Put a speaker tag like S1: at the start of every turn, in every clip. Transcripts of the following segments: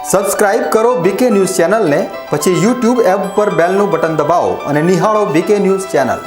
S1: Subscribe કરો બીકે news ચેનલને, પછી YouTube એપ પર બેલનું બટન દબાવો અને નિહાળો બીકે ન્યૂઝ ચેનલ।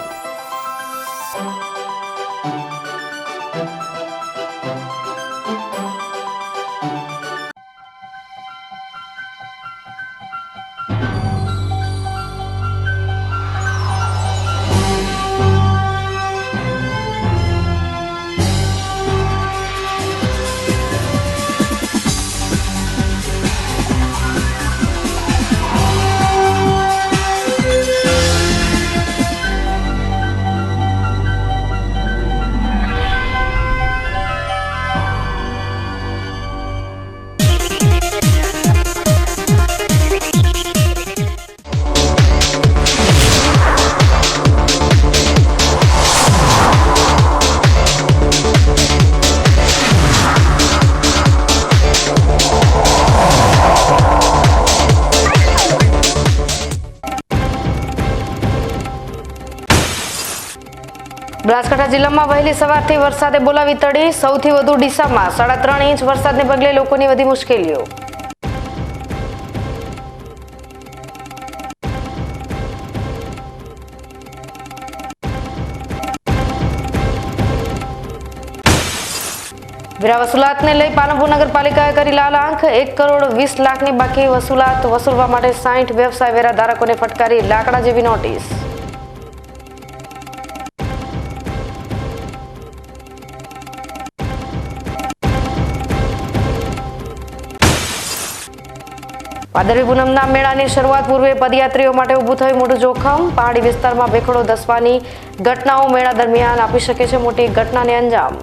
S2: બનાસકાંઠા જિલ્લામાં વહેલી સવારથી વરસાદે બોલાવી તડી। સૌથી વધુ ડીસામાં 3.5 ઇંચ વરસાદને પગલે લોકોની વધી મુશ્કેલીઓ। વેરા વસૂલાતને લઈ પાલનપુર નગરપાલિકાએ કરી લાલ આંખ। 1,20,00,000ની બાકી વસૂલાત વસૂલવા માટે 60 વ્યવસાય વેરા ધારકોને ફટકારી લાકડા જેવી નોટિસ। ભાદરવી પૂનમના મેળાની શરૂઆત પૂર્વે પદયાત્રીઓ માટે ઊભું થયું મોટું જોખમ। પહાડી વિસ્તારમાં ભેખડો ધસવાની ઘટનાઓ મેળા દરમિયાન આપી શકે છે મોટી ઘટનાને અંજામ।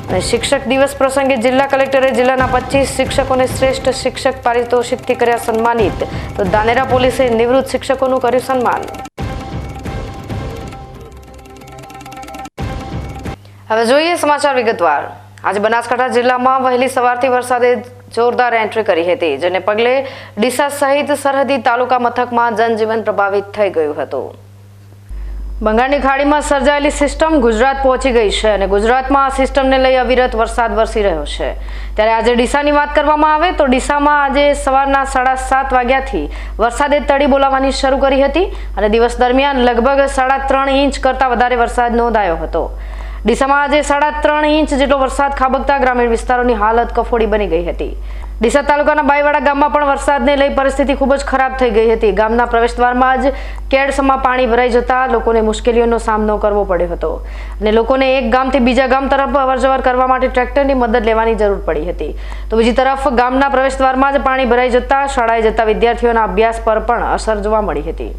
S2: અને શિક્ષક દિવસ પ્રસંગે જિલ્લા કલેક્ટરે જિલ્લાના 25 શિક્ષકોને શ્રેષ્ઠ શિક્ષક પારિતોષિકથી કર્યા સન્માનિત। તો ધાનેરા પોલીસે નિવૃત્ત શિક્ષકોનું કર્યું સન્માન। હવે જોઈએ સમાચાર વિગતવાર। આજે બનાસકાંઠા જિલ્લામાં વહેલી સવારથી વરસાદે જોરદાર એન્ટ્રી કરી હતી, જેને પગલે ડીસા સહિત સરહદી તાલુકા મથકમાં જનજીવન પ્રભાવિત થઈ ગયું હતું। બંગાળની ખાડીમાં સર્જાયેલી સિસ્ટમ ગુજરાત પહોંચી ગઈ છે અને ગુજરાતમાં આ સિસ્ટમને લઈ અવિરત વરસાદ વરસી રહ્યો છે। ત્યારે આજે ડીસાની વાત કરવામાં આવે તો ડીસામાં આજે સવારના 7:30 વાગ્યાથી વરસાદે તડી બોલાવવાની શરૂ કરી હતી અને દિવસ દરમિયાન લગભગ 3.5 ઇંચ કરતાં વધારે વરસાદ નોંધાયો હતો। ડીસામાં આજે 3.5 ઇંચ જેટલો વરસાદ ખાબકતા ગ્રામીણ વિસ્તારોની હાલત કફોડી બની ગઈ હતી। ડીસા તાલુકાના બાઈવાડા ગામમાં પણ વરસાદને લઈ પરિસ્થિતિ ખૂબ જ ખરાબ થઈ ગઈ હતી। ગામના પ્રવેશદ્વારમાં જ કેડસમાં પાણી ભરાઈ જતા લોકોને મુશ્કેલીઓનો સામનો કરવો પડ્યો હતો અને લોકોને એક ગામથી બીજા ગામ તરફ અવરજવર કરવા માટે ટ્રેક્ટરની મદદ લેવાની જરૂર પડી હતી। તો બીજી તરફ ગામના પ્રવેશદ્વારમાં જ પાણી ભરાઈ જતા શાળાએ જતા વિદ્યાર્થીઓના અભ્યાસ પર પણ અસર જોવા મળી હતી।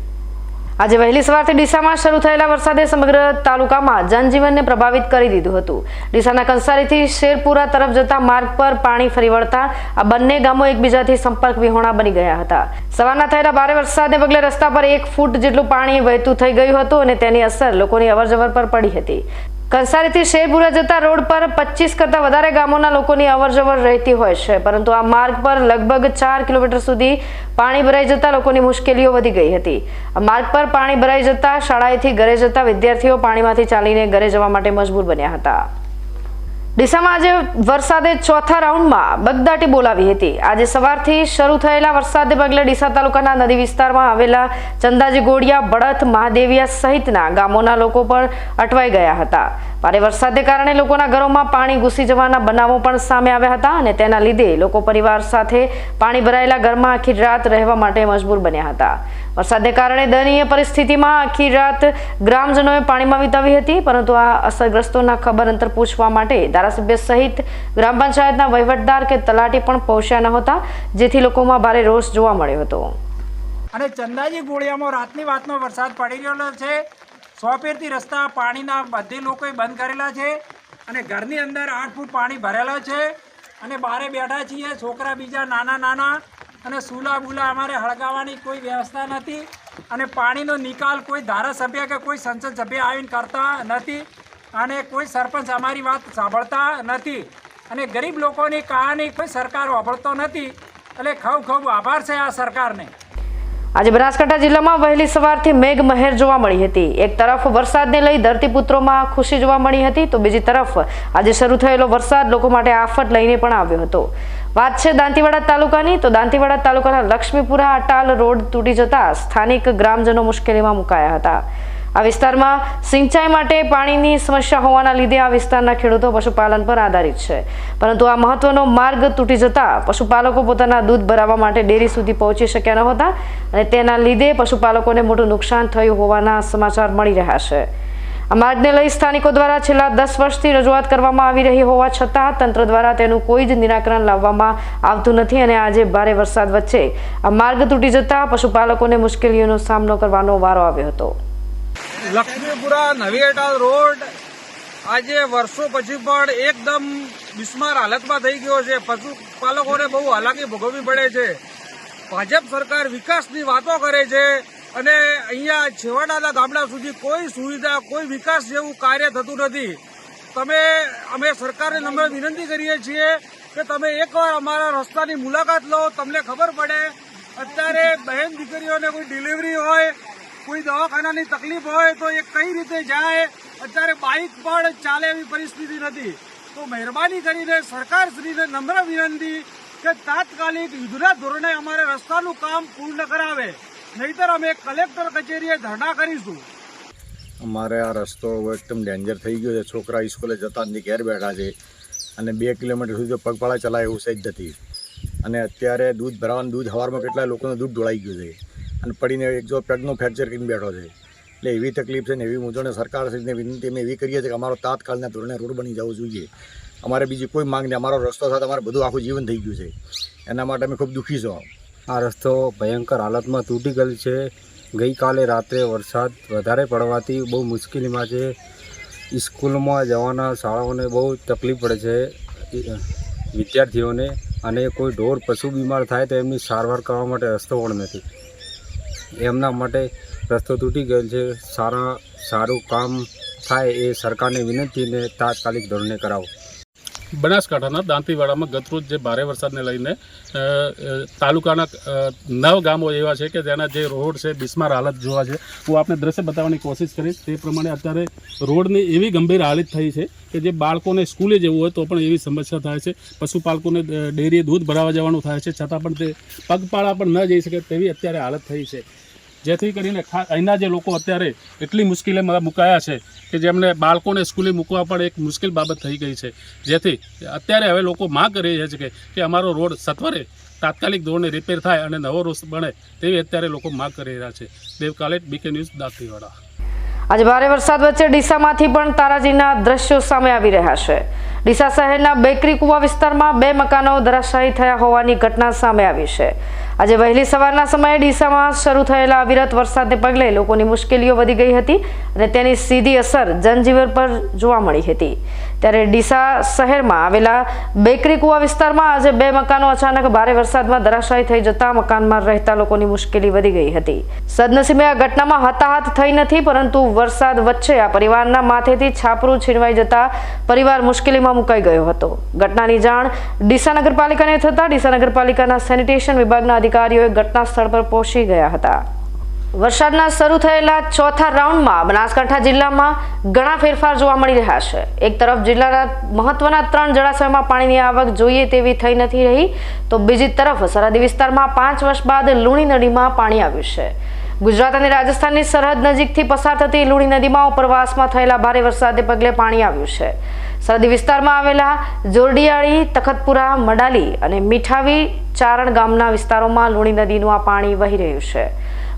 S2: આજે વહેલી સવારથી ડીસામાં શરૂ થયેલા વરસાદે સમગ્ર તાલુકામાં જનજીવનને પ્રભાવિત કરી દીધું હતું। ડીસાના કંસારીથી શેરપુરા તરફ જતા માર્ગ પર પાણી ફરી વળતા આ બંને ગામો એકબીજાથી સંપર્ક વિહોણા બની ગયા હતા। સવારના થયેલા ભારે વરસાદને પગલે રસ્તા પર 1 ફૂટ જેટલું પાણી વહેતું થઈ ગયું હતું અને તેની અસર લોકોની અવરજવર પર પડી હતી। કંસારીથી શેરપુરા જતા રોડ પર 25 કરતાં વધારે ગામોના લોકોની અવરજવર રહેતી હોય છે, પરંતુ આ માર્ગ પર લગભગ 4 કિલોમીટર સુધી પાણી ભરાઈ જતા લોકોની મુશ્કેલીઓ વધી ગઈ હતી। આ માર્ગ પર પાણી ભરાઈ જતા શાળાએથી ઘરે જતા વિદ્યાર્થીઓ પાણીમાંથી ચાલીને ઘરે જવા માટે મજબૂર બન્યા હતા। ડીસામાં આજે વરસાદે ચોથા રાઉન્ડમાં બગદાટી બોલાવી હતી। આજે સવારથી શરૂ થયેલા વરસાદને પગલે ડીસા તાલુકાના નદી વિસ્તારમાં આવેલા ચંદાજી ગોળિયા, બળથ, મહાદેવિયા સહિતના ગામોના લોકો પણ અટવાઈ ગયા હતા। ભારે વરસાદને કારણે લોકોના ઘરોમાં પાણી ઘૂસી જવાના બનાવો પણ સામે આવ્યા હતા અને તેના લીધે લોકો પરિવાર સાથે પાણી ભરાયેલા ઘરમાં આખી રાત રહેવા માટે મજબૂર બન્યા હતા। વરસાદને કારણે દયનીય પરિસ્થિતિમાં આખી રાત ગ્રામજનોએ પાણીમાં વિતાવી હતી, પરંતુ આ અસરગ્રસ્તોના ખબર અંતર પૂછવા માટે ધારાસભ્ય સહિત ગ્રામ પંચાયતના વહીવટદાર કે તલાટી પણ પહોંચ્યા નહોતા, જેથી લોકોમાં ભારે રોષ જોવા મળ્યો હતો।
S3: અને ચંદાજી ગોળિયામાં રાતની વાતનો વરસાદ પડી રહ્યો છે। 100 ફેરથી રસ્તા પાણીના બધે લોકોએ બંધ કરેલા છે અને ઘરની અંદર 8 ફૂટ પાણી ભરેલા છે અને બહારે બેઠા છીએ। છોકરા બીજા નાના અને સૂલા બુલા અમારે હળગાવવાની કોઈ વ્યવસ્થા નથી અને પાણીનો નિકાલ કોઈ ધારાસભ્ય કે કોઈ સંસદ સભ્ય આવીને કરતા નથી અને કોઈ સરપંચ અમારી વાત સાંભળતા નથી અને ગરીબ લોકોની કહાની કોઈ સરકાર સાંભળતો નથી। એટલે ખૂબ ખૂબ આભાર છે આ સરકારને।
S2: આજે બનાસકાંઠા જિલ્લામાં વહેલી સવારથી મેઘ મહેર જોવા મળી હતી. એક તરફ વરસાદને લઈ ધરતીપુત્રોમાં ખુશી જોવા મળી હતી, તો બીજી તરફ આજે શરૂ થયેલો વરસાદ લોકો માટે આફત લઈને પણ આવ્યો હતો. વાત છે દાંતીવાડા તાલુકાની, તો દાંતીવાડા તાલુકાના લક્ષ્મીપુરા અટાલ રોડ તૂટી જતા સ્થાનિક ગ્રામજનો મુશ્કેલીમાં મુકાયા હતા. આ વિસ્તારમાં સિંચાઈ માટે પાણીની સમસ્યા હોવાના લીધે આ વિસ્તારના ખેડૂતો પશુપાલન પર આધારિત છે, પરંતુ આ મહત્વનો માર્ગ તૂટી જતા પશુપાલકો પોતાના દૂધ ભરાવવા માટે ડેરી સુધી પહોંચી શક્યા ન હતા અને તેના લીધે પશુપાલકોને મોટું નુકસાન થયું હોવાના સમાચાર મળી રહ્યા છે. આ માર્ગને લઈ સ્થાનિકો દ્વારા છેલ્લા 10 વર્ષથી રજૂઆત કરવામાં આવી રહી હોવા છતાં તંત્ર દ્વારા તેનું કોઈ જ નિરાકરણ લાવવામાં આવતું નથી અને આજે ભારે વરસાદ વચ્ચે આ માર્ગ તૂટી જતા પશુપાલકોને મુશ્કેલીઓનો સામનો કરવાનો વારો આવ્યો હતો.
S4: લક્ષ્મીપુરા નવી અટાલ રોડ આજે વર્ષો પછી પણ એકદમ બિસ્માર હાલતમાં થઈ ગયો છે. પશુપાલકોને બહુ હાલાકી ભોગવવી પડે છે. ભાજપ સરકાર વિકાસની વાતો કરે છે અને અહીંયા છેવાડાના ગામડા સુધી કોઈ સુવિધા, કોઈ વિકાસ જેવું કાર્ય થતું નથી. અમે સરકારને નમ્ર વિનંતી કરીએ છીએ કે તમે એકવાર અમારા રસ્તાની મુલાકાત લો, તમને ખબર પડે. અત્યારે બહેન દીકરીઓને કોઈ ડિલિવરી હોય, કોઈ દવાખાનાની તકલીફ હોય તો એ કઈ રીતે જાય. અત્યારે બાઇક પણ ચાલે એવી પરિસ્થિતિ નથી. તો મહેરબાની કરીને સરકારશ્રીને નમ્ર વિનંતી કે તાત્કાલિક યુદ્ધના ધોરણે અમારે રસ્તાનું કામ પૂર્ણ કરાવે, નહીતર અમે કલેક્ટર કચેરીએ ધરણા કરીશું.
S5: અમારે આ રસ્તો એકદમ ડેન્જર થઈ ગયો છે. છોકરા સ્કૂલે જતા નથી, ઘેર બેઠા છે અને 2 કિલોમીટર સુધી પગપાળા ચલાય એવું સહેજ નથી. અને અત્યારે દૂધ ભરાવાનું, દૂધ સવારમાં કેટલાય લોકોનું દૂધ ઢોળાઈ ગયું છે અને પડીને એક જો પેગનો ફ્રેક્ચર કરીને બેઠો છે. એટલે એવી તકલીફ છે ને એવી મૂંઝવણ. સરકારશ્રીને વિનંતી અમે એવી કરીએ છીએ કે અમારો તાત્કાલના ધોરણે રોડ બની જવો જોઈએ. અમારે બીજી કોઈ માંગ નહીં. અમારો રસ્તો સાથે અમારે બધું આખું જીવન થઈ ગયું છે. એના માટે અમે ખૂબ દુઃખી છો.
S6: આ રસ્તો ભયંકર હાલતમાં તૂટી ગયેલ છે. ગઈકાલે રાત્રે વરસાદ વધારે પડવાથી બહુ મુશ્કેલીમાં છે. સ્કૂલમાં જવાના શાળાઓને બહુ તકલીફ પડે છે વિદ્યાર્થીઓને, અને કોઈ ઢોર પશુ બીમાર થાય તો એમની સારવાર કરવા માટે રસ્તો પણ નથી. એમના માટે રસ્તો તૂટી ગયેલ છે. સારું કામ થાય એ સરકારને વિનંતીને તાત્કાલિક ધોરણે કરાવો.
S7: બનાસકાંઠાના દાંતીવાડામાં ગતરોજ જે ભારે વરસાદને લઈને તાલુકાના 9 ગામો એવા છે કે જેના જે રોડ છે બિસ્માર હાલત જોવા છે. હું આપને દ્રશ્ય બતાવવાની કોશિશ કરીશ. તે પ્રમાણે અત્યારે રોડની એવી ગંભીર હાલત થઈ છે કે જે બાળકોને સ્કૂલે જવું હોય તો પણ એવી સમસ્યા થાય છે. પશુપાલકોને ડેરીએ દૂધ ભરાવા જવાનું થાય છે, છતાં પણ તે પગપાળા પણ ન જઈ શકે તેવી અત્યારે હાલત થઈ છે. જેથી કરીને અહીંના જે લોકો અત્યારે એટલી મુશ્કેલીમાં મુકાયા છે કે જેમને બાળકોને સ્કૂલે મૂકવા પણ એક મુશ્કેલ બાબત થઈ ગઈ છે. જેથી અત્યારે હવે લોકો માંગ કરી રહ્યા છે કે અમારો રોડ સત્વરે તાત્કાલિક ધોરણે રિપેર થાય અને નવો રોડ બને તેવી અત્યારે લોકો માંગ કરી રહ્યા છે. દેવ કાલેટ, બીકે ન્યૂઝ, દાંતીવાડા.
S2: આજે ભારે વરસાદ વચ્ચે ડીસામાંથી પણ તારાજીના દ્રશ્યો સામે આવી રહ્યા છે. ડીસા શહેરના બેકરી કુવા વિસ્તારમાં 2 મકાનો ધરાશાયી થયા હોવાની ઘટના સામે આવી છે. આજે વહેલી સવારના સમયે ડીસામાં શરૂ થયેલા અવિરત વરસાદને પગલે લોકોની મુશ્કેલીઓ વધી ગઈ હતી અને તેની સીધી અસર જનજીવન પર જોવા મળી હતી. ત્યારે ડીસા શહેરમાં આવેલા બેકરી કુવા વિસ્તારમાં આજે 2 મકાનો અચાનક ભારે વરસાદમાં ધરાશાયી થઈ જતા મકાનમાં રહેતા લોકોની મુશ્કેલી વધી ગઈ હતી. સદનસીબે આ ઘટનામાં હતાહત થઈ નથી, પરંતુ વરસાદ વચ્ચે આ પરિવારના માથેથી છાપરું છીનવાઈ જતા પરિવાર મુશ્કેલીમાં મુકાઈ ગયો હતો. ઘટનાની જાણ ડીસા નગરપાલિકાને થતા ડીસા નગરપાલિકાના સેનિટેશન વિભાગના અધિકારીઓએ ઘટના સ્થળ પર પહોંચી ગયા હતા. વરસાદના શરૂ થયેલા ચોથા રાઉન્ડમાં બનાસકાંઠા જિલ્લામાં ઘણા ફેરફાર જોવા મળી રહ્યા છે. એક તરફ જિલ્લાના મહત્વના 3 જળાશયોમાં પાણીની આવક જોઈએ તેવી થઈ નથી રહી, તો બીજી તરફ સરહદી વિસ્તારમાં 5 વર્ષ બાદ લુણી નદીમાં પાણી આવ્યું છે. ગુજરાત અને રાજસ્થાનની સરહદ નજીકથી પસાર થતી લુણી નદીમાં ઉપરવાસમાં થયેલા ભારે વરસાદને પગલે પાણી આવ્યું છે. સરહદી વિસ્તારમાં આવેલા જોરડિયાળી, તખતપુરા, મડાલી અને મીઠાવી ચારણ ગામના વિસ્તારોમાં લુણી નદીનું આ પાણી વહી રહ્યું છે.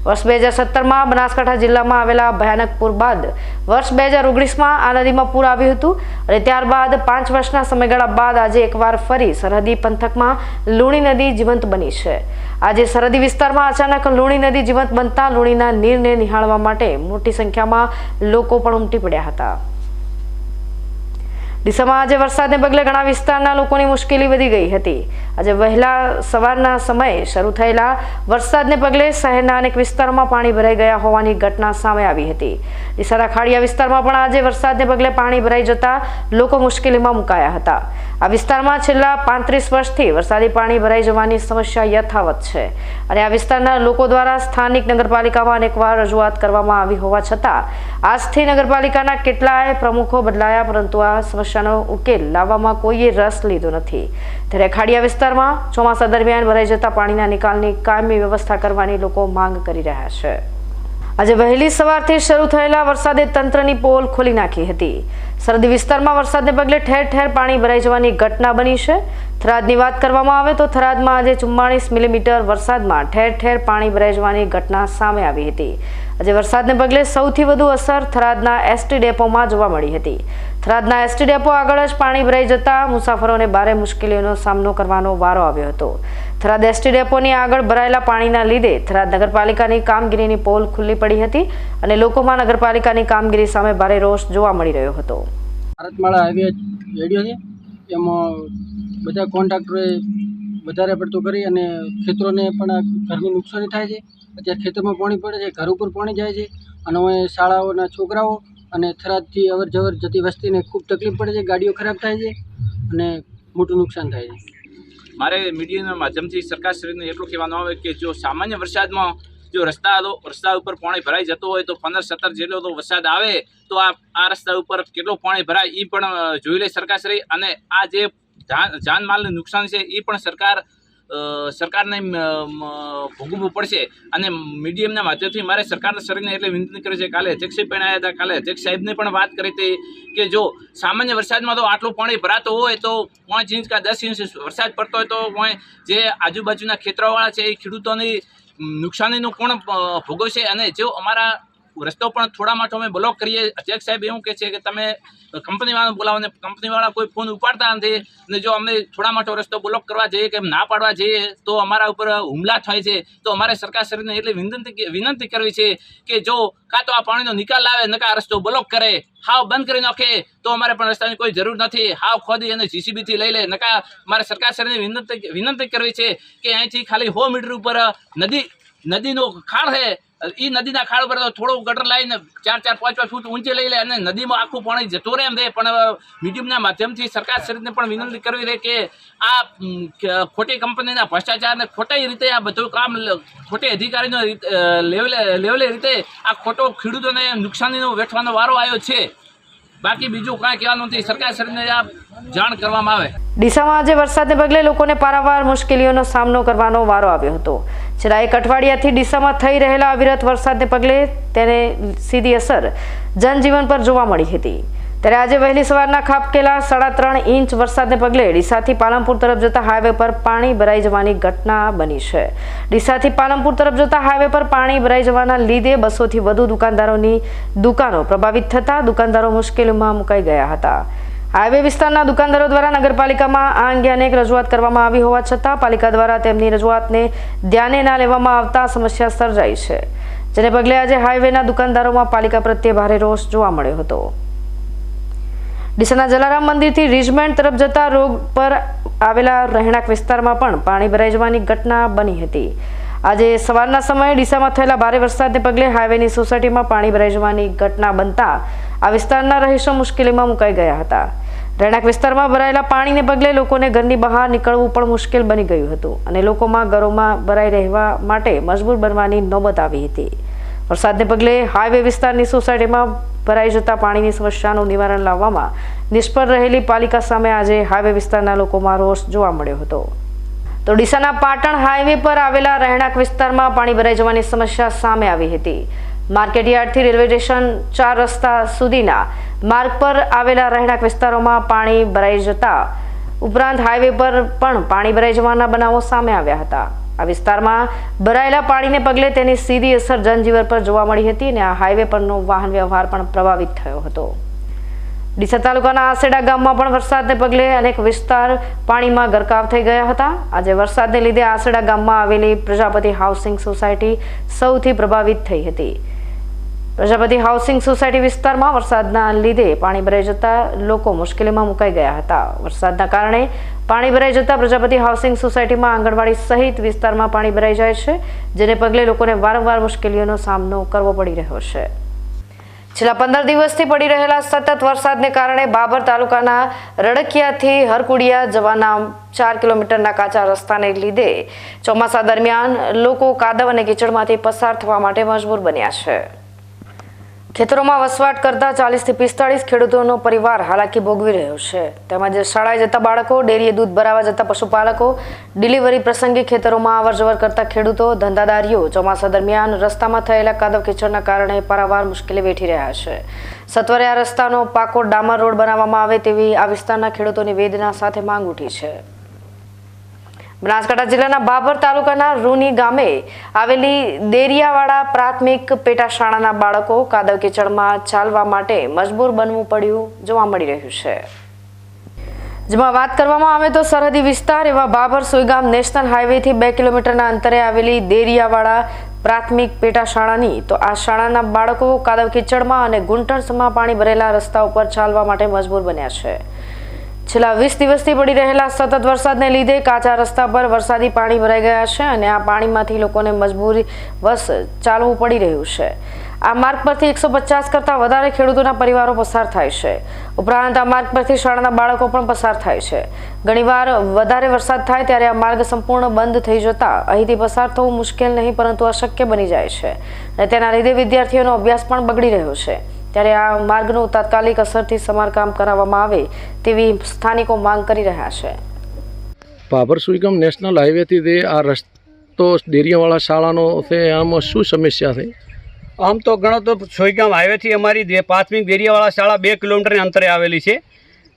S2: વર્ષ 2017માં બનાસકાંઠા જિલ્લામાં આવેલા ભયાનક પૂર બાદ વર્ષ 2019માં આ નદીમાં પૂર આવ્યું હતું અને ત્યારબાદ 5 વર્ષના સમયગાળા બાદ આજે એકવાર ફરી સરહદી પંથકમાં લુણી નદી જીવંત બની છે. આજે સરહદી વિસ્તારમાં અચાનક લુણી નદી જીવંત બનતા લુણીના નીરને નિહાળવા માટે મોટી સંખ્યામાં લોકો પણ ઉમટી પડ્યા હતા. ડીસામાં આજે વરસાદને પગલે ઘણા વિસ્તારના લોકોની મુશ્કેલી વધી ગઈ હતી. આજે વહેલા સવારના સમયે શરૂ થયેલા વરસાદને પગલે શહેરના અનેક વિસ્તારોમાં પાણી ભરાઈ ગયા હોવાની ઘટના સામે આવી હતી. ડીસાના ખાડિયા વિસ્તારમાં પણ આજે વરસાદને પગલે પાણી ભરાઈ જતા લોકો મુશ્કેલીમાં મુકાયા હતા. આ વિસ્તારમાં છેલ્લા 35 વર્ષથી વરસાદી પાણી ભરાઈ જવાની સમસ્યા યથાવત છે અને આ વિસ્તારના લોકો દ્વારા સ્થાનિક નગરપાલિકામાં અનેકવાર રજૂઆત કરવામાં આવી હોવા છતાં આજથી નગરપાલિકાના કેટલાય પ્રમુખો બદલાયા, પરંતુ આ સમસ્યાનો ઉકેલ લાવવામાં કોઈએ રસ લીધો નથી. ત્યારે ખાડિયા વિસ્તારમાં ચોમાસા દરમિયાન ભરાઈ જતા પાણીના નિકાલની કાયમી વ્યવસ્થા કરવાની લોકો માંગ કરી રહ્યા છે. આજે વહેલી સવારથી શરૂ થયેલા વરસાદે તંત્રની પોલ ખોલી નાખી હતી. સરહદી વિસ્તારમાં વરસાદને પગલે ઠેર ઠેર પાણી ભરાઈ જવાની ઘટના બની છે. થરાદની વાત કરવામાં આવે તો થરાદમાં આજે 44 મિલીમીટર વરસાદમાં ઠેર ઠેર પાણી ભરાઈ જવાની ઘટના સામે આવી હતી. આજે વરસાદને પગલે સૌથી વધુ અસર થરાદના એસટી ડેપોમાં જોવા મળી હતી. થરાદના એસટી ડેપો આગળ જ પાણી ભરાઈ જતા મુસાફરોને ભારે મુશ્કેલીઓનો સામનો કરવાનો વારો આવ્યો હતો. થરાદ એસટી ડેપોની આગળ ભરાયેલા પાણીના લીધે થરાદ નગરપાલિકાની કામગીરીની પોલ ખુલ્લી પડી હતી અને લોકોમાં નગરપાલિકાની કામગીરી સામે ભારે રોષ જોવા મળી રહ્યો હતો.
S8: ભારતમાળા હાઈવે રેડિયો છે, એમાં બધા કોન્ટ્રાક્ટરોએ વધારે પડતું કરી અને ખેતરોને પણ ઘરની નુકસાની થાય છે. અત્યારે ખેતરમાં પાણી પડે છે, ઘર ઉપર પાણી જાય છે અને હવે શાળાઓના છોકરાઓ અને થરાદથી અવર જવર જતી વસ્તીને ખૂબ તકલીફ પડે છે. ગાડીઓ ખરાબ થાય છે અને મોટું નુકસાન થાય છે.
S9: મારે મીડિયાના માધ્યમથી સરકારશ્રીને એટલું કહેવાનું આવે કે જો સામાન્ય વરસાદમાં જો રસ્તા ઉપર પાણી ભરાઈ જતો હોય તો 15-17 જેટલો તો વરસાદ આવે તો આ રસ્તા ઉપર કેટલું પાણી ભરાય એ પણ જોઈ લે સરકારશ્રી. અને આ જે જાનમાલનું નુકસાન છે એ પણ સરકારને ભોગવવું પડશે. અને મીડિયમના માધ્યમથી મારે સરકારશ્રીને એટલે વિનંતી કરી છે. કાલે અધ્યક્ષ પણ આવ્યા હતા, કાલે અધ્યક્ષ સાહેબને પણ વાત કરી હતી કે જો સામાન્ય વરસાદમાં તો આટલું પાણી ભરાતું હોય તો 5 ઇંચ કે 10 ઇંચ વરસાદ પડતો હોય તો જે આજુબાજુના ખેતરોવાળા છે એ ખેડૂતોની નુકસાનીનું કોણ ભોગવશે. અને જો અમારા રસ્તો પણ થોડા માટે અમે બ્લોક કરીએ, અધ્યક્ષ સાહેબ એવું કહે છે કે તમે કંપનીવાળાને બોલાવો ને કંપનીવાળા કોઈ ફોન ઉપાડતા નથી. અને જો અમે થોડા માટે રસ્તો બ્લોક કરવા જઈએ કે ના પાડવા જઈએ તો અમારા ઉપર હુમલા થાય છે. તો અમારે સરકારશ્રીને એટલી વિનંતી કરવી છે કે જો કાં તો આ પાણીનો નિકાલ લાવે, નકા રસ્તો બ્લોક કરે, હાવ બંધ કરી નાખે તો અમારે પણ રસ્તાની કોઈ જરૂર નથી. હાવ ખોદી અને જીસીબીથી લઈ લે, નકા મારે સરકારશ્રીને વિનંતી કરવી છે કે અહીંથી ખાલી 100 મીટર ઉપર નદીનો ખાળ છે, એ નદીના ખાળ ઉપર થોડું ગટર લાવીને 4-5 ફૂટ ઊંચે લઈ લે અને નદીમાં આખું પાણી જતું રહે એમ દે. પણ મીડિયમના માધ્યમથી સરકારશ્રીને પણ વિનંતી કરવી રહે કે આ ખોટી કંપનીના ભ્રષ્ટાચારને ખોટી રીતે આ બધું કામ ખોટી અધિકારીનો લેવલે રીતે આ ખોટો ખેડૂતોને નુકસાનીનો વેઠવાનો વારો આવ્યો છે. બાકી બીજું કાંઈ કહેવાનું નથી. સરકારશ્રીને આ જાણ કરવામાં આવે.
S2: ડીસામાં આજે વરસાદને પગલે લોકોને પારાવાર મુશ્કેલીઓનો સામનો કરવાનો વારો આવ્યો હતો. છેલ્લા 1 અઠવાડિયાથી ડીસામાં થઈ રહેલા અવિરત વરસાદને પગલે તેને સીધી અસર જનજીવન પર જોવા મળી હતી. ત્યારે આજે વહેલી સવારના ખાબકેલા 3.5 ઇંચ વરસાદને પગલે ડીસાથી પાલનપુર તરફ જતા હાઈવે પર પાણી ભરાઈ જવાની ઘટના બની છે. ડીસાથી પાલનપુર તરફ જતા હાઈવે પર પાણી ભરાઈ જવાના લીધે 200થી વધુ દુકાનદારોની દુકાનો પ્રભાવિત થતા દુકાનદારો મુશ્કેલીમાં મુકાઈ ગયા હતા. હાઈવે વિસ્તારના દુકાનદારો દ્વારા નગરપાલિકામાં આ અંગે અનેક રજૂઆત કરવામાં આવી હોવા છતાં પાલિકા દ્વારા તેમની રજૂઆતને ધ્યાને ના લેવામાં આવતા સમસ્યા સર્જાઈ છે, જેને પગલે આજે હાઈવેના દુકાનદારોમાં પાલિકા પ્રત્યે ભારે રોષ જોવા મળ્યો હતો. ડીસાના જલારામ મંદિરથી રીજમેન્ટ તરફ જતા રોડ પર આવેલા રહેણાંક વિસ્તારમાં પણ પાણી ભરાઈ જવાની ઘટના બની હતી. આજે સવારના સમયે ડીસામાં થયેલા ભારે વરસાદને પગલે હાઈવેની સોસાયટીમાં પાણી ભરાઈ જવાની ઘટના બનતા આ વિસ્તારના રહીશો મુશ્કેલીમાં મુકાઈ ગયા હતા. રહેણાંક વિસ્તારમાં ભરાયેલા પાણીને પગલે લોકોને ઘરની બહાર નીકળવું પણ મુશ્કેલ બની ગયું હતું અને લોકોમાં ઘરોમાં ભરાઈ રહેવા માટે મજબૂર બનવાની નોબત આવી હતી. વરસાદને પગલે હાઈવે વિસ્તારની સોસાયટીમાં ભરાઈ જતા પાણીની સમસ્યાનું નિવારણ લાવવામાં નિષ્ફળ રહેલી પાલિકા સામે આજે હાઈવે વિસ્તારના લોકોમાં રોષ જોવા મળ્યો હતો. તો ડીસાના પાટણ હાઈવે પર આવેલા રહેણાંક વિસ્તારમાં પાણી ભરાઈ જવાની સમસ્યા સામે આવી હતી. માર્કેટયાર્ડથી રેલવે સ્ટેશન 4 રસ્તા સુધીના માર્ગ પર આવેલા રહેણાંક વિસ્તારોમાં પાણી ભરાઈ જતા ઉપરાંત હાઈવે પર પણ પાણી ભરાઈ જવાના બનાવો સામે આવ્યા હતા. આ વિસ્તારમાં ભરાયેલા પાણીને પગલે તેની સીધી અસર જનજીવન પર જોવા મળી હતી અને આ હાઈવે પરનો વાહન વ્યવહાર પણ પ્રભાવિત થયો હતો. ડીસા તાલુકાના આસેડા ગામમાં પણ વરસાદને પગલે અનેક વિસ્તાર પાણીમાં ગરકાવ થઈ ગયા હતા. આજે વરસાદને લીધે આસેડા ગામમાં આવેલી પ્રજાપતિ હાઉસિંગ સોસાયટી સૌથી પ્રભાવિત થઈ હતી. પ્રજાપતિ હાઉસિંગ સોસાયટી વિસ્તારમાં વરસાદના લીધે પાણી ભરાઈ જતા લોકો મુશ્કેલીમાં મુકાઈ ગયા હતા. વરસાદના કારણે પાણી ભરાઈ જતા પ્રજાપતિ હાઉસિંગ સોસાયટીમાં આંગણવાડી સહિત વિસ્તારમાં પાણી ભરાઈ જાય છે, જેને પગલે લોકોને વારંવાર મુશ્કેલીઓનો સામનો કરવો પડી રહ્યો છે. છેલ્લા 15 દિવસથી પડી રહેલા સતત વરસાદને કારણે બાબર તાલુકાના રડકિયાથી હરકુડિયા જવાના 4 કિલોમીટરના કાચા રસ્તાને લીધે ચોમાસા દરમિયાન લોકો કાદવ અને કીચડમાંથી પસાર થવા માટે મજબૂર બન્યા છે. ખેતરોમાં વસવાટ કરતા 40 થી 45 ખેડૂતોનો પરિવાર હાલાકી ભોગવી રહ્યો છે. તેમજ શાળાએ જતા બાળકો, ડેરીએ દૂધ ભરાવા જતા પશુપાલકો, ડિલિવરી પ્રસંગે ખેતરોમાં અવરજવર કરતા ખેડૂતો, ધંધાદારીઓ ચોમાસા દરમિયાન રસ્તામાં થયેલા કાદવ કીચડના કારણે પારાવાર મુશ્કેલી વેઠી રહ્યા છે. સત્વરે આ રસ્તાનો પાકો ડામર રોડ બનાવવામાં આવે તેવી આ વિસ્તારના ખેડૂતોની વેદના સાથે માંગ ઉઠી છે. બનાસકાંઠા જિલ્લાના બાબર તાલુકાના રૂની ગામે આવેલી દેરિયાવાડા પ્રાથમિક પેટા શાળાના બાળકો કાદવ કીચડમાં ચાલવા માટે મજબૂર બનવું પડ્યું જોવા મળી રહ્યું છે. જેમાં વાત કરવામાં આવે તો સરહદી વિસ્તાર એવા બાબર સુઈગામ નેશનલ હાઈવેથી 2 કિલોમીટરના અંતરે આવેલી દેરિયાવાડા પ્રાથમિક પેટા શાળાની તો આ શાળાના બાળકો કાદવ કીચડમાં અને ઘૂંટણસમાં પાણી ભરેલા રસ્તા ઉપર ચાલવા માટે મજબૂર બન્યા છે. છેલ્લા 20 દિવસથી પડી રહેલા સતત વરસાદને લીધે કાચા રસ્તા પર વરસાદી પાણી ભરાઈ ગયા છે અને આ પાણીમાંથી લોકોને મજબૂરી વશ ચાલવું પડી રહ્યું છે. આ માર્ગ પરથી 150 કરતાં વધારે ખેડૂતોના પરિવારો પસાર થાય છે. ઉપરાંત આ માર્ગ પરથી શાળાના બાળકો પણ પસાર થાય છે. ઘણીવાર વધારે વરસાદ થાય ત્યારે આ માર્ગ સંપૂર્ણ બંધ થઈ જતા અહીંથી પસાર થવું મુશ્કેલ નહીં પરંતુ અશક્ય બની જાય છે અને તેના લીધે વિદ્યાર્થીઓનો અભ્યાસ પણ બગડી રહ્યો છે. ત્યારે આ માર્ગનું તાત્કાલિક અસરથી સમારકામ કરાવવામાં આવે તેવી સ્થાનિકો માંગ કરી રહ્યા છે.
S10: બાબર સુઈગામ નેશનલ હાઈવેથી તે આ રસ્તો દેરિયાવાળા શાળાનો છે, આમાં શું સમસ્યા છે?
S11: આમ તો ગણો તો સુઈગામ હાઈવેથી અમારી પ્રાથમિક દેરિયાવાળા શાળા 2 કિલોમીટરની અંતરે આવેલી છે.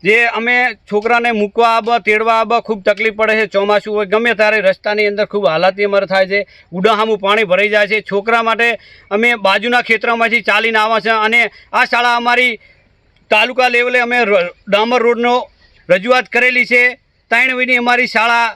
S11: જે અમે છોકરાને મૂકવા આવવા, તેડવા આવવા ખૂબ તકલીફ પડે છે. ચોમાસું હોય ગમે ત્યારે રસ્તાની અંદર ખૂબ હાલાતી અમારે થાય છે. ઉડાહામું પાણી ભરાઈ જાય છે. છોકરા માટે અમે બાજુના ખેતરોમાંથી ચાલીને આવ્યા છે અને આ શાળા અમારી તાલુકા લેવલે અમે ડામર રોડનો રજૂઆત કરેલી છે. 3 વીની અમારી શાળા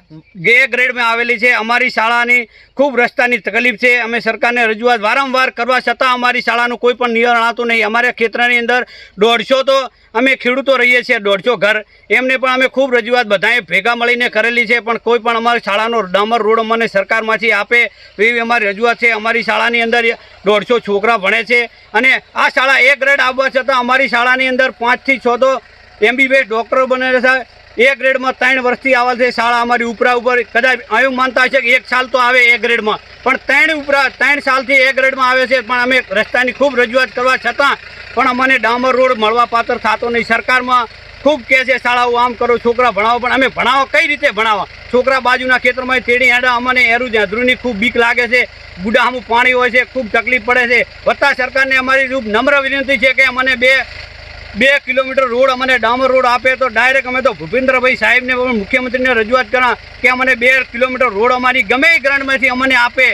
S11: A ગ્રેડમાં આવેલી છે. અમારી શાળાની ખૂબ રસ્તાની તકલીફ છે. અમે સરકારને રજૂઆત વારંવાર કરવા છતાં અમારી શાળાનું કોઈ પણ નિવારણ આવતું નહીં. અમારા ખેતરની અંદર 150 તો અમે ખેડૂતો રહીએ છીએ, 150 ઘર, એમને પણ અમે ખૂબ રજૂઆત બધાએ ભેગા મળીને કરેલી છે પણ કોઈ પણ અમારી શાળાનો ડામર રોડ અમને સરકારમાંથી આપે એવી અમારી રજૂઆત છે. અમારી શાળાની અંદર 150 છોકરા ભણે છે અને આ શાળા A ગ્રેડ આવવા છતાં અમારી શાળાની અંદર 5 થી 6 તો MBBS ડૉક્ટરો બનેલા છે. A ગ્રેડમાં 3 વર્ષથી આવે છે શાળા અમારી ઉપર કદાચ એવું માનતા છે કે 1 સાલ તો આવે A ગ્રેડમાં પણ 3 સાલથી A ગ્રેડમાં આવે છે. પણ અમે રસ્તાની ખૂબ રજૂઆત કરવા છતાં પણ અમને ડામર રોડ મળવા પાત્ર થતો નહીં. સરકારમાં ખૂબ કહે છે શાળાઓ આમ કરો, છોકરા ભણાવો, પણ અમે ભણાવવા કઈ રીતે ભણાવવા? છોકરા બાજુના ખેતરમાં તેડી હેડા અમને એરું જાદરુની ખૂબ બીક લાગે છે. ગુડાહામું પાણી હોય છે, ખૂબ તકલીફ પડે છે. વત્તા સરકારને અમારી નમ્ર વિનંતી છે કે અમને 2 કિલોમીટર રોડ અમને ડામર રોડ આપે તો ડાયરેક્ટ અમે તો ભૂપેન્દ્રભાઈ સાહેબને મુખ્યમંત્રીને રજૂઆત કરા કે અમને 2 કિલોમીટર રોડ અમારી ગમે એ ગ્રાન્ટમાંથી અમને આપે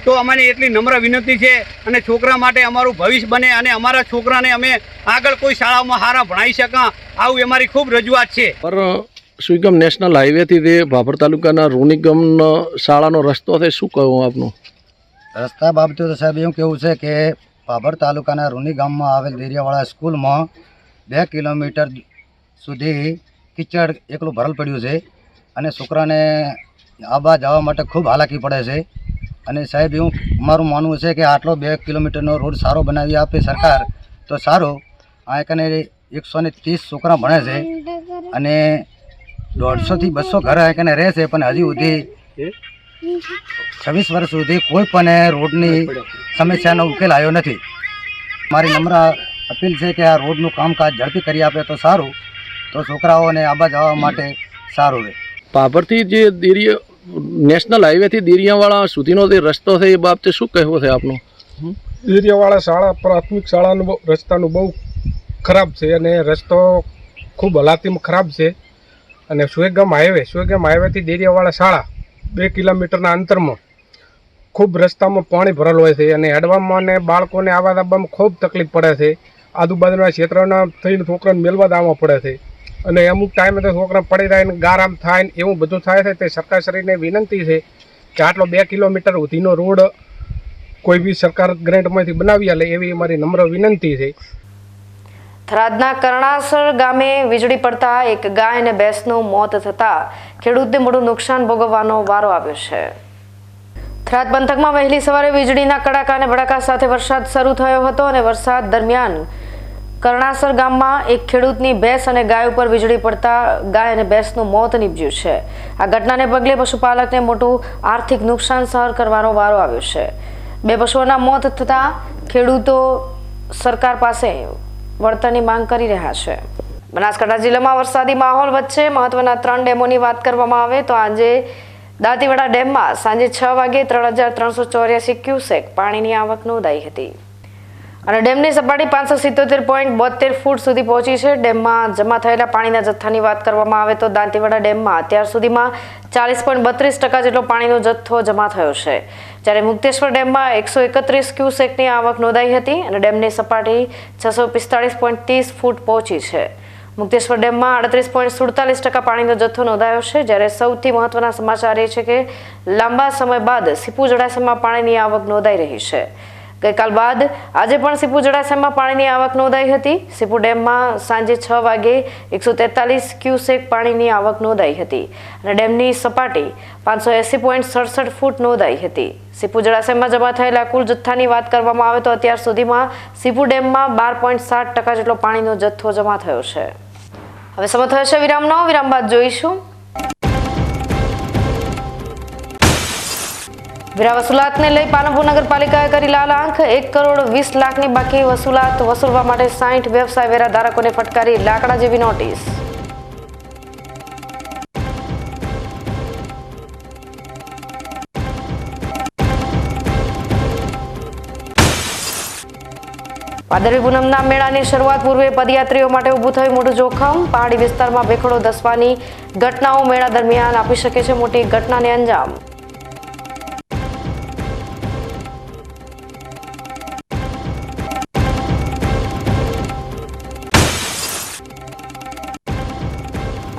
S11: તો અમને એટલી નમ્ર વિનંતી છે અને છોકરા માટે અમારું ભવિષ્ય બને અને અમારા છોકરાને અમે આગળ કોઈ શાળામાં સારા ભણાવી શકા આવું અમારી ખૂબ રજૂઆત છે.
S10: પર સુઈગામ નેશનલ હાઈવેથી તે બાબર તાલુકાના રૂની ગામનો શાળાનો રસ્તો છે, શું કહું આપનું?
S12: રસ્તા બાબતે તો સાહેબ એવું કેવું છે કે બાબર તાલુકાના રૂની ગામમાં આવેલ દેરિયાવાળા સ્કૂલમાં 2 કિલોમીટર સુધી કીચડ એકલું ભરલ પડ્યું છે અને છોકરાને આવવા જવા માટે ખૂબ હાલાકી પડે છે. અને સાહેબ એવું મારું માનવું છે કે આટલો 2 કિલોમીટરનો રોડ સારો બનાવી આપે સરકાર તો સારું. આ કને 130 છોકરા ભણે છે અને 150 થી 200 ઘર આ કને રહે છે પણ હજી સુધી 26 વર્ષ સુધી કોઈ પણ રોડની સમસ્યાનો ઉકેલ આવ્યો નથી. મારી નમ્ર અપીલ છે કે આ રોડનું કામકાજ ઝડપી કરી આપે તો સારું, તો છોકરાઓને આવવા જવા માટે સારું રહે.
S10: બાબરથી જે નેશનલ હાઈવેથી દેરિયાવાળા સુધીનો જે રસ્તો છે એ બાબતે શું કહેવું છે આપનું?
S13: દેરિયાવાળા શાળા પ્રાથમિક શાળાનું રસ્તાનું બહુ ખરાબ છે અને રસ્તો ખૂબ હાલાતીમાં ખરાબ છે. અને સુઈગામ હાઈવેથી દેરિયાવાળા શાળા 2 કિલોમીટરના અંતરમાં ખૂબ રસ્તામાં પાણી ભરેલું હોય છે અને હેડવામાં અને બાળકોને આવવા જવામાં ખૂબ તકલીફ પડે છે. આજુબાજુના ક્ષેત્રના થઈને છોકરાને મેળવા આવવા પડે છે અને અમુક ટાઈમે તો છોકરા પડી જાય ને ગારામ થાય ને એવું બધું થાય છે. તે સરકારશ્રીને વિનંતી છે કે આટલો 2 કિલોમીટર સુધીનો રોડ કોઈ બી સરકાર ગ્રાન્ટમાંથી બનાવી આલે એવી અમારી નમ્ર વિનંતી છે.
S2: થરાદના કરણાસર ગામે વીજળી પડતા એક ગાય અને ભેંસનું મોત થતા ખેડૂતને મોટું નુકસાન ભોગવવાનો વારો આવ્યો છે. થરાદ પંથકમાં વહેલી સવારે વીજળીના કડાકા અને ભડાકા સાથે વરસાદ શરૂ થયો હતો અને વરસાદ દરમિયાન કરણાસર ગામમાં એક ખેડૂતની ભેંસ અને ગાય ઉપર વીજળી પડતા ગાય અને ભેંસનું મોત નીપજ્યું છે. આ ઘટનાને પગલે પશુપાલકને મોટું આર્થિક નુકસાન સહન કરવાનો વારો આવ્યો છે. 2 પશુઓના મોત થતાં ખેડૂતો સરકાર પાસે વળતરની માંગ કરી રહ્યા છે. બનાસકાંઠા જિલ્લામાં વરસાદી માહોલ વચ્ચે મહત્વના 3 ડેમોની વાત કરવામાં આવે તો આજે દાંતીવાડા ડેમમાં સાંજે 6 વાગે 3384 ક્યુસેક પાણીની આવક નોંધાઈ હતી અને ડેમની સપાટી 577.72 ફૂટ સુધી પહોંચી છે. ડેમમાં જમા થયેલા પાણીના જથ્થાની વાત કરવામાં આવે તો દાંતીવાડા ડેમમાં અત્યાર સુધીમાં 40.32% જેટલો પાણીનો જથ્થો જમા થયો છે, જ્યારે મુક્તેશ્વર ડેમમાં 131 ક્યુસેકની આવક નોંધાઈ હતી અને ડેમની સપાટી 645.30 ફૂટ પહોંચી છે. મુક્તેશ્વર ડેમમાં 38.47% પાણીનો જથ્થો નોંધાયો છે, જ્યારે સૌથી મહત્વના સમાચાર એ છે કે લાંબા સમય બાદ સીપુ જળાશયમાં પાણીની આવક નોંધાઈ રહી છે. ગઈકાલ બાદ આજે પણ સીપુ જળાશયમાં પાણીની આવક નોંધાઈ હતી. સીપુ ડેમમાં સાંજે 6 વાગે 143 ક્યુસેક પાણીની આવક નોંધાઈ હતી અને ડેમની સપાટી 580.67 ફૂટ નોંધાઈ હતી. સીપુ જળાશયમાં જમા થયેલા કુલ જથ્થાની વાત કરવામાં આવે તો અત્યાર સુધીમાં સીપુ ડેમમાં 12.7% જેટલો પાણીનો જથ્થો જમા થયો છે. હવે સમય થયો છે વિરામનો. વિરામ બાદ જોઈશું વેરા વસૂલાતને લઈ પાલનપુર નગરપાલિકાએ કરી લાલ આંખ. 1,20,00,000ની બાકી વસૂલાત વસૂલવા માટે 60 વ્યવસાય વેરા ધારકોને ફટકારી લાકડા જેવી નોટિસ. ભાદરવી પૂનમના મેળાની શરૂઆત પૂર્વે પદયાત્રીઓ માટે ઊભું થયું મોટું જોખમ. પહાડી વિસ્તારમાં ભેખડો ધસવાની ઘટનાઓ મેળા દરમિયાન આપી શકે છે મોટી ઘટનાને અંજામ.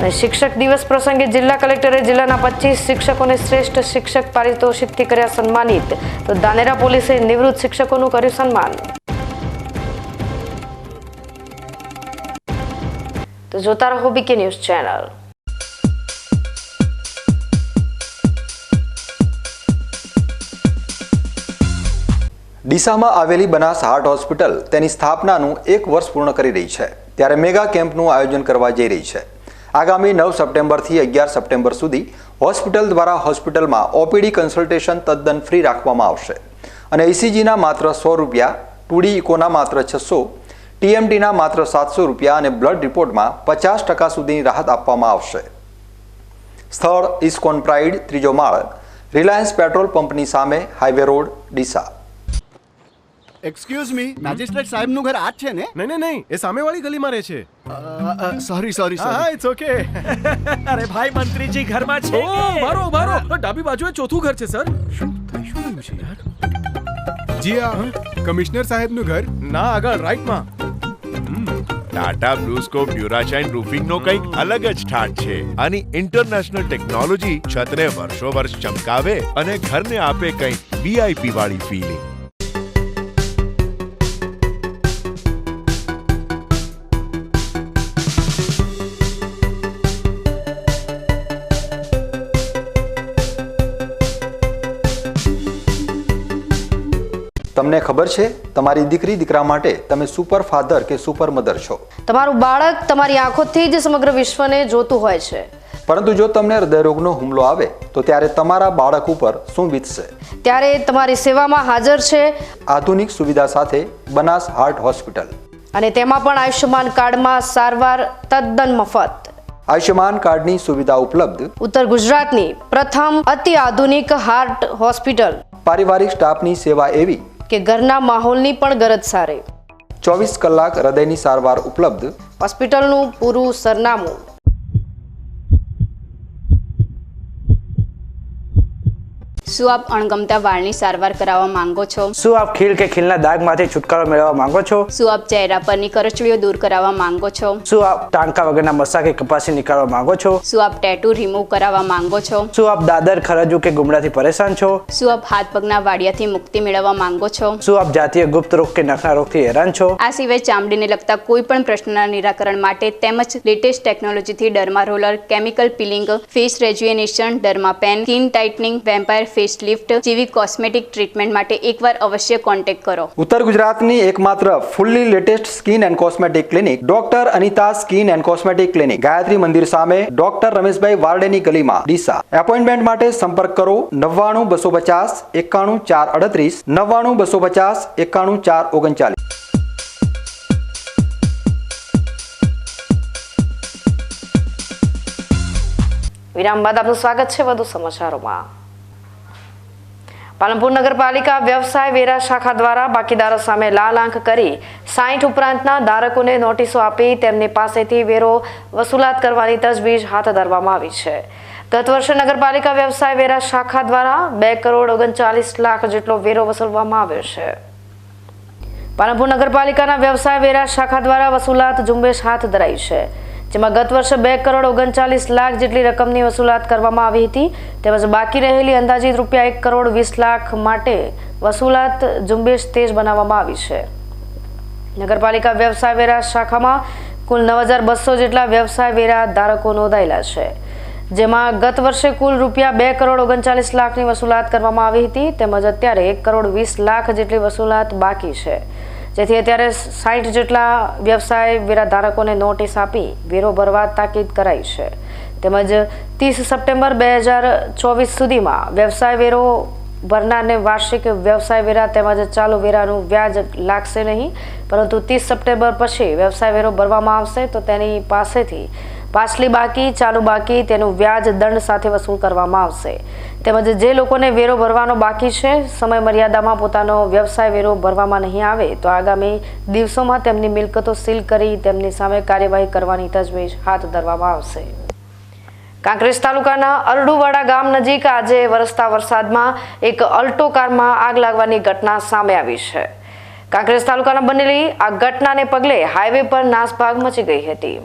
S2: અને શિક્ષક દિવસ પ્રસંગે જિલ્લા કલેક્ટરે જિલ્લાના 25 શિક્ષકોને શ્રેષ્ઠ શિક્ષક પારિતોષિકથી કર્યા સન્માનિત. તો ધાનેરા પોલીસે નિવૃત્ત શિક્ષકોનું કર્યું સન્માન. તો જોતા રહો બીકે ન્યૂઝ ચેનલ.
S1: ડીસામાં આવેલી બનાસ હાર્ટ હોસ્પિટલ તેની સ્થાપનાનું 1 વર્ષ પૂર્ણ કરી રહી છે, ત્યારે મેગા કેમ્પનું આયોજન કરવા જઈ રહી છે. આગામી 9 સપ્ટેમ્બરથી 11 સપ્ટેમ્બર સુધી હોસ્પિટલ દ્વારા હોસ્પિટલમાં ઓપીડી કન્સલ્ટેશન તદ્દન ફ્રી રાખવામાં આવશે અને ECGના માત્ર 100 રૂપિયા, 2D ઇકોના માત્ર 600, TMTના માત્ર 700 રૂપિયા અને બ્લડ રિપોર્ટમાં 50% સુધીની રાહત આપવામાં આવશે. સ્થળ ઇસ્કોન પ્રાઇડ, 3જો માળ, રિલાયન્સ પેટ્રોલ પંપની સામે, highway road, Deesa.
S14: Excuse me, magistrate સાહેબનું ઘર આ જ છે ને? નહીં, એ સામેવાળી ગલીમાં રહે છે. સોરી. હા, ઇટ્સ ઓકે. અરે ભાઈ, મંત્રીજી ઘરમાં છે. ઓ મારો ડાબી બાજુએ ચોથું ઘર છે સર. શું થયું છે યાર? જી હા, કમિશનર સાહેબનું ઘર ના આગળ રાઈટમાં.
S15: ટાટા બ્લુસ્કોપ ડ્યુરાશાઇન રૂફિંગનો કંઈક અલગ જ ઠાઠ છે. આની ઇન્ટરનેશનલ ટેકનોલોજી છતને વર્ષો વર્ષ ચમકાવે અને ઘરને આપે કંઈક VIP વાળી ફીલિંગ.
S1: તમને ખબર છે તમારી દીકરી દીકરા માટે તમે સુપર ફાધર કે સુપર મધર છો.
S2: તમારું બાળક તમારી આંખોથી જ સમગ્ર વિશ્વને જોતું હોય છે,
S1: પરંતુ જો તમને હૃદયરોગનો હુમલો આવે તો ત્યારે તમારા બાળક ઉપર શું વીતશે?
S2: ત્યારે તમારી સેવામાં હાજર છે
S1: આધુનિક સુવિધા સાથે બનાસ હાર્ટ હોસ્પિટલ,
S2: અને તેમાં પણ આયુષ્યમાન કાર્ડમાં સારવાર તદ્દન મફત.
S1: આયુષ્યમાન કાર્ડની સુવિધા ઉપલબ્ધ.
S2: ઉત્તર ગુજરાતની પ્રથમ અતિ આધુનિક હાર્ટ હોસ્પિટલ.
S1: પારિવારિક સ્ટાફની સેવા એવી
S2: કે ઘરના માહોલની પણ ગરજ સારે.
S1: 24 કલાક હૃદયની સારવાર ઉપલબ્ધ.
S2: હોસ્પિટલનું પૂરું સરનામું.
S16: શું આપ અણગમતા વાળની સારવાર કરાવવા માંગો છો?
S17: શું આપ ખીલ કે ખીલના દાગમાંથી છુટકારો મેળવવા માંગો છો?
S16: શું આપ ચહેરા પરની કરચલીઓ દૂર કરાવવા માંગો છો?
S17: શું આપ ટાંકા વગરના મસા કે કપાસી નીકાળવા માંગો છો?
S16: શું આપ ટેટુ રિમૂવ કરાવવા માંગો છો?
S17: શું આપ દાદર, ખરજુ કે ગુમડાથી પરેશાન છો?
S16: શું આપ હાથ પગના વાડિયાથી મુક્તિ મેળવવા માંગો છો?
S17: શું આપ જાતીય ગુપ્ત રોગ કે નખના રોગથી હેરાન છો?
S16: આ સિવાય ચામડીને લગતા કોઈ પણ પ્રશ્નના નિરાકરણ માટે તેમજ લેટેસ્ટ ટેકનોલોજીથી derma roller, chemical peeling, face rejuvenation, derma pen, skin tightening, vampire facial facelift જેવી કોસ્મેટિક ટ્રીટમેન્ટ માટે એકવાર અવશ્ય કોન્ટેક્ટ કરો.
S1: ઉત્તર ગુજરાતની એકમાત્ર fully latest skin and cosmetic clinic doctor Anita skin and cosmetic clinic, Gayatri Mandir સામે, ડોક્ટર રમેશભાઈ વારડેની ગલીમાં, ડીસા. એપોઇન્ટમેન્ટ માટે સંપર્ક કરો 99 250 91 438, 99 250 91 439.
S2: વિરામ બાદ આપનું સ્વાગત છે વધુ સમાચારોમાં. પાલનપુર નગરપાલિકા વ્યવસાય વેરા શાખા દ્વારા બાકીદારો સામે લાલ આંખ કરી 60 ઉપરાંતના ધારકોને નોટિસો આપી તેમની પાસેથી વેરો વસૂલાત કરવાની તજવીજ હાથ ધરવામાં આવી છે. ગત વર્ષે નગરપાલિકા વ્યવસાય વેરા શાખા દ્વારા 2,39,00,000 જેટલો વેરો વસૂલવામાં આવ્યો છે. પાલનપુર નગરપાલિકાના વ્યવસાય વેરા શાખા દ્વારા વસૂલાત ઝુંબેશ હાથ ધરાઈ છે, જેમાં ગત વર્ષે 2,39,00,000 જેટલી રકમની વસૂલાત કરવામાં આવી હતી, તેમજ બાકી રહેલી અંદાજિત ₹1,20,00,000 માટે વસૂલાત ઝુંબેશ તેજ બનાવવામાં આવી છે. નગરપાલિકા વ્યવસાય વેરા શાખામાં કુલ 9,200 જેટલા વ્યવસાય વેરા ધારકો નોંધાયેલા છે, જેમાં ગત વર્ષે કુલ ₹2,39,00,000ની વસૂલાત કરવામાં આવી હતી, તેમજ અત્યારે ₹1,20,00,000 જેટલી વસૂલાત બાકી છે, જેથી અત્યારે 60 જેટલા વ્યવસાય વેરા ધારકોને નોટિસ આપી વેરો ભરવા તાકીદ કરાઈ છે. તેમજ 30 સપ્ટેમ્બર 2024 સુધીમાં વ્યવસાય વેરો ભરનારને વાર્ષિક વ્યવસાય વેરા તેમજ ચાલુ વેરાનું વ્યાજ લાગશે નહીં, પરંતુ 30 સપ્ટેમ્બર પછી વ્યવસાય વેરો ભરવામાં આવશે તો તેની પાસેથી પાછલી બાકી, ચાલુ બાકી તેનું વ્યાજ દંડ સાથે વસૂલ કરવામાં આવશે. તેમજ જે લોકોને વેરો ભરવાનો બાકી છે, સમય મર્યાદામાં પોતાનો વ્યવસાય વેરો ભરવામાં નહીં આવે તો આગામી દિવસોમાં તેમની મિલકતો સીલ કરી તેમની સામે કાર્યવાહી કરવાની તજવીજ હાથ ધરવામાં આવશે. કાંકરેજ તાલુકાના અરડુવાડા ગામ નજીક આજે વરસતા વરસાદમાં એક અલ્ટો કારમાં આગ લાગવાની ઘટના સામે આવી છે. કાંકરેજ તાલુકાના બનેલી આ ઘટનાને પગલે હાઈવે પર નાસભાગ મચી ગઈ હતી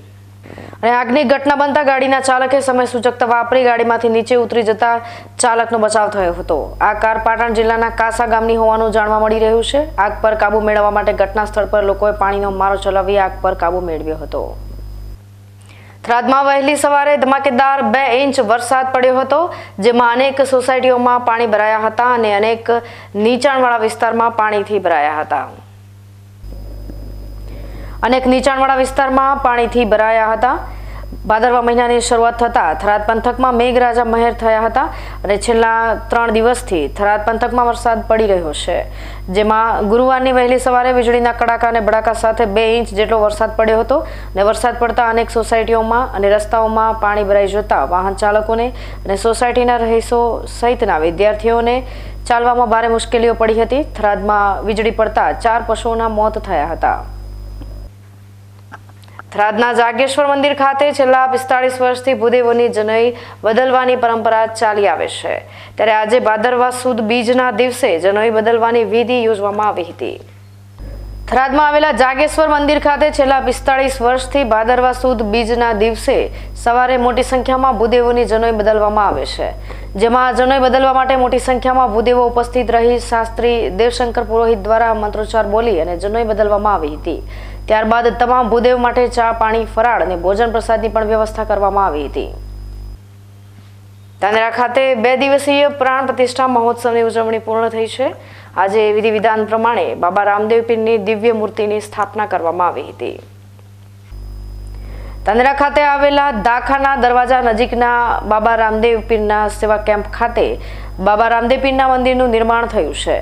S2: અને આગની ઘટના બનતા ગાડીના ચાલકે સમય સૂચકતા વાપરી ગાડીમાંથી નીચે ઉતરી જતા ચાલકનો બચાવ થયો હતો. આ કાર પાટણ જિલ્લાના કાસા ગામની હોવાનું જાણવા મળી રહ્યું છે. આગ પર કાબુ મેળવવા માટે ઘટના સ્થળ પર લોકોએ પાણીનો મારો ચલાવી આગ પર કાબુ મેળવ્યો હતો. થરાદમાં વહેલી સવારે ધમાકેદાર 2 ઇંચ વરસાદ પડ્યો હતો, જેમાં અનેક સોસાયટીઓમાં પાણી ભરાયા હતા અને અનેક નીચાણવાળા વિસ્તારમાં પાણીથી ભરાયા હતા. ભાદરવા મહિનાની શરૂઆત થતાં થરાદ પંથકમાં મેઘરાજા મહેર થયા હતા અને છેલ્લા 3 દિવસથી થરાદ પંથકમાં વરસાદ પડી રહ્યો છે, જેમાં ગુરુવારની વહેલી સવારે વીજળીના કડાકા અને ભડાકા સાથે 2 ઇંચ જેટલો વરસાદ પડ્યો હતો અને વરસાદ પડતા અનેક સોસાયટીઓમાં અને રસ્તાઓમાં પાણી ભરાઈ જતા વાહન ચાલકોને અને સોસાયટીના રહીશો સહિતના વિદ્યાર્થીઓને ચાલવામાં ભારે મુશ્કેલીઓ પડી હતી. થરાદમાં વીજળી પડતા 4 પશુઓના મોત થયા હતા. થરાદના જાગેશ્વર મંદિર ખાતે છેલ્લા 45 વર્ષથી ભૂદેવોની જનોઈ બદલવાની પરંપરા ચાલી આવે છે, ત્યારે આજે ભાદરવા સુદ બીજના દિવસે જનોઈ બદલવાની વિધિ યોજવામાં આવી હતી. થરાદમાં આવેલા જાગેશ્વર મંદિર ખાતે છેલ્લા 45 વર્ષથી ભાદરવા સુદ બીજના દિવસે સવારે મોટી સંખ્યામાં ભૂદેવોની જનોઈ બદલવામાં આવે છે, જેમાં જનોઈ બદલવા માટે મોટી સંખ્યામાં ભૂદેવો ઉપસ્થિત રહી શાસ્ત્રી દેવશંકર પુરોહિત દ્વારા મંત્રોચ્ચાર બોલી અને જનોઈ બદલવામાં આવી હતી. ત્યારબાદ તમામ ભૂદેવ માટે ચા, પાણી, ફરાળ અને ભોજન પ્રસાદની પણ વ્યવસ્થા કરવામાં આવી હતી. ધાનેરા ખાતે 2 દિવસીય પ્રાણ પ્રતિષ્ઠા મહોત્સવની ઉજવણી પૂર્ણ થઈ છે. આજે વિધિ વિધાન પ્રમાણે બાબા રામદેવ પીરની દિવ્ય મૂર્તિની સ્થાપના કરવામાં આવી હતી. ધાનેરા ખાતે આવેલા દાખાના દરવાજા નજીકના બાબા રામદેવ પીરના સેવા કેમ્પ ખાતે બાબા રામદેવ પીરના મંદિરનું નિર્માણ થયું છે,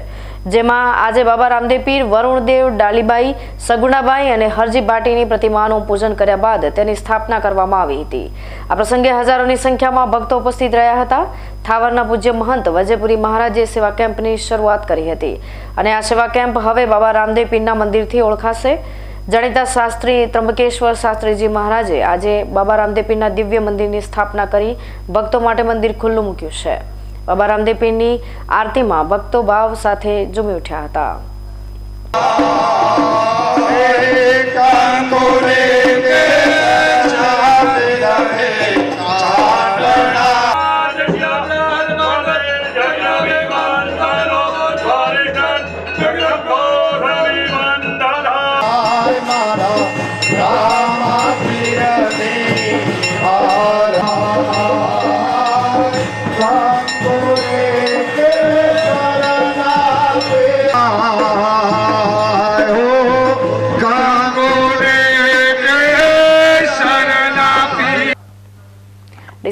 S2: જેમાં આજે બાબા રામદેવ પીર, વરુણદેવ, ડાલીબાઈ, સગુણાબાઈ અને હરજી બાટીની પ્રતિમાનું પૂજન કર્યા બાદ તેની સ્થાપના કરવામાં આવી હતી. આ પ્રસંગે હજારોની સંખ્યામાં ભક્તો ઉપસ્થિત રહ્યા હતા. થાવરના પૂજ્ય મહંત વજયપુરી મહારાજે સેવા કેમ્પની શરૂઆત કરી હતી અને આ સેવા કેમ્પ હવે બાબા રામદેવ પીરના મંદિરથી ઓળખાશે. જાણીતા શાસ્ત્રી ત્રંબકેશ્વર શાસ્ત્રીજી મહારાજે આજે બાબા રામદેવ પીરના દિવ્ય મંદિરની સ્થાપના કરી ભક્તો માટે મંદિર ખુલ્લું મૂક્યું છે. બાબા રામદેવ પીરની આરતીમાં ભક્તો ભાવ સાથે ઝૂમી ઉઠ્યા હતા.
S18: Ram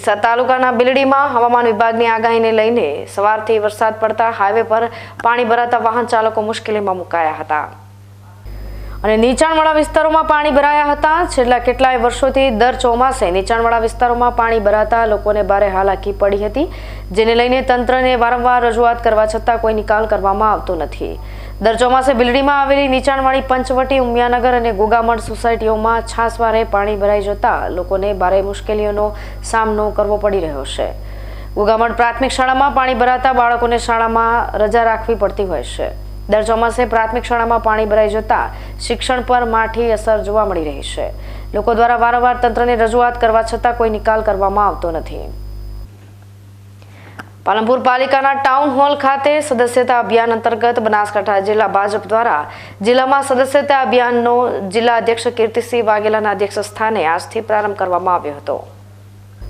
S2: ડીસા તાલુકાના બિલડીમાં હવામાન વિભાગની આગાહીને લઈને સવારથી વરસાદ પડતા હાઈવે પર પાણી ભરાતા વાહન ચાલકો મુશ્કેલીમાં મુકાયા હતા અને નીચાણવાળા વિસ્તારોમાં પાણી ભરાયા હતા. છેલ્લા કેટલાય વર્ષોથી દર ચોમાસે નીચાણવાળા વિસ્તારોમાં પાણી ભરાતા લોકોને ભારે હાલાકી પડી હતી, જેને લઈને તંત્રને વારંવાર રજૂઆત કરવા છતાં કોઈ નિકાલ કરવામાં આવતો નથી. દર ચોમાસે બિલડીમાં આવેલી નીચાણવાળી પંચવટી, ઉમિયાનગર અને ગોગામણ સોસાયટીઓમાં છાસવારે પાણી ભરાઈ જતા લોકોને ભારે મુશ્કેલીઓનો સામનો કરવો પડી રહ્યો છે. ગોગામણ પ્રાથમિક શાળામાં પાણી ભરાતા બાળકોને શાળામાં રજા રાખવી પડતી હોય છે. દર ચોમાસે પ્રાથમિક શાળામાં પાણી ભરાઈ જતા શિક્ષણ પર માઠી અસર જોવા મળી રહી છે. લોકો દ્વારા વારંવાર તંત્રને રજૂઆત કરવા છતાં કોઈ નિકાલ કરવામાં આવતો નથી. પાલનપુર પાલિકાના ટાઉન હોલ ખાતે સદસ્યતા અભિયાન અંતર્ગત બનાસકાંઠા જિલ્લા ભાજપ દ્વારા જિલ્લામાં સદસ્યતા અભિયાનનો જિલ્લા અધ્યક્ષ કીર્તિસિંહ વાઘેલાના અધ્યક્ષ સ્થાને આજથી પ્રારંભ કરવામાં આવ્યો હતો.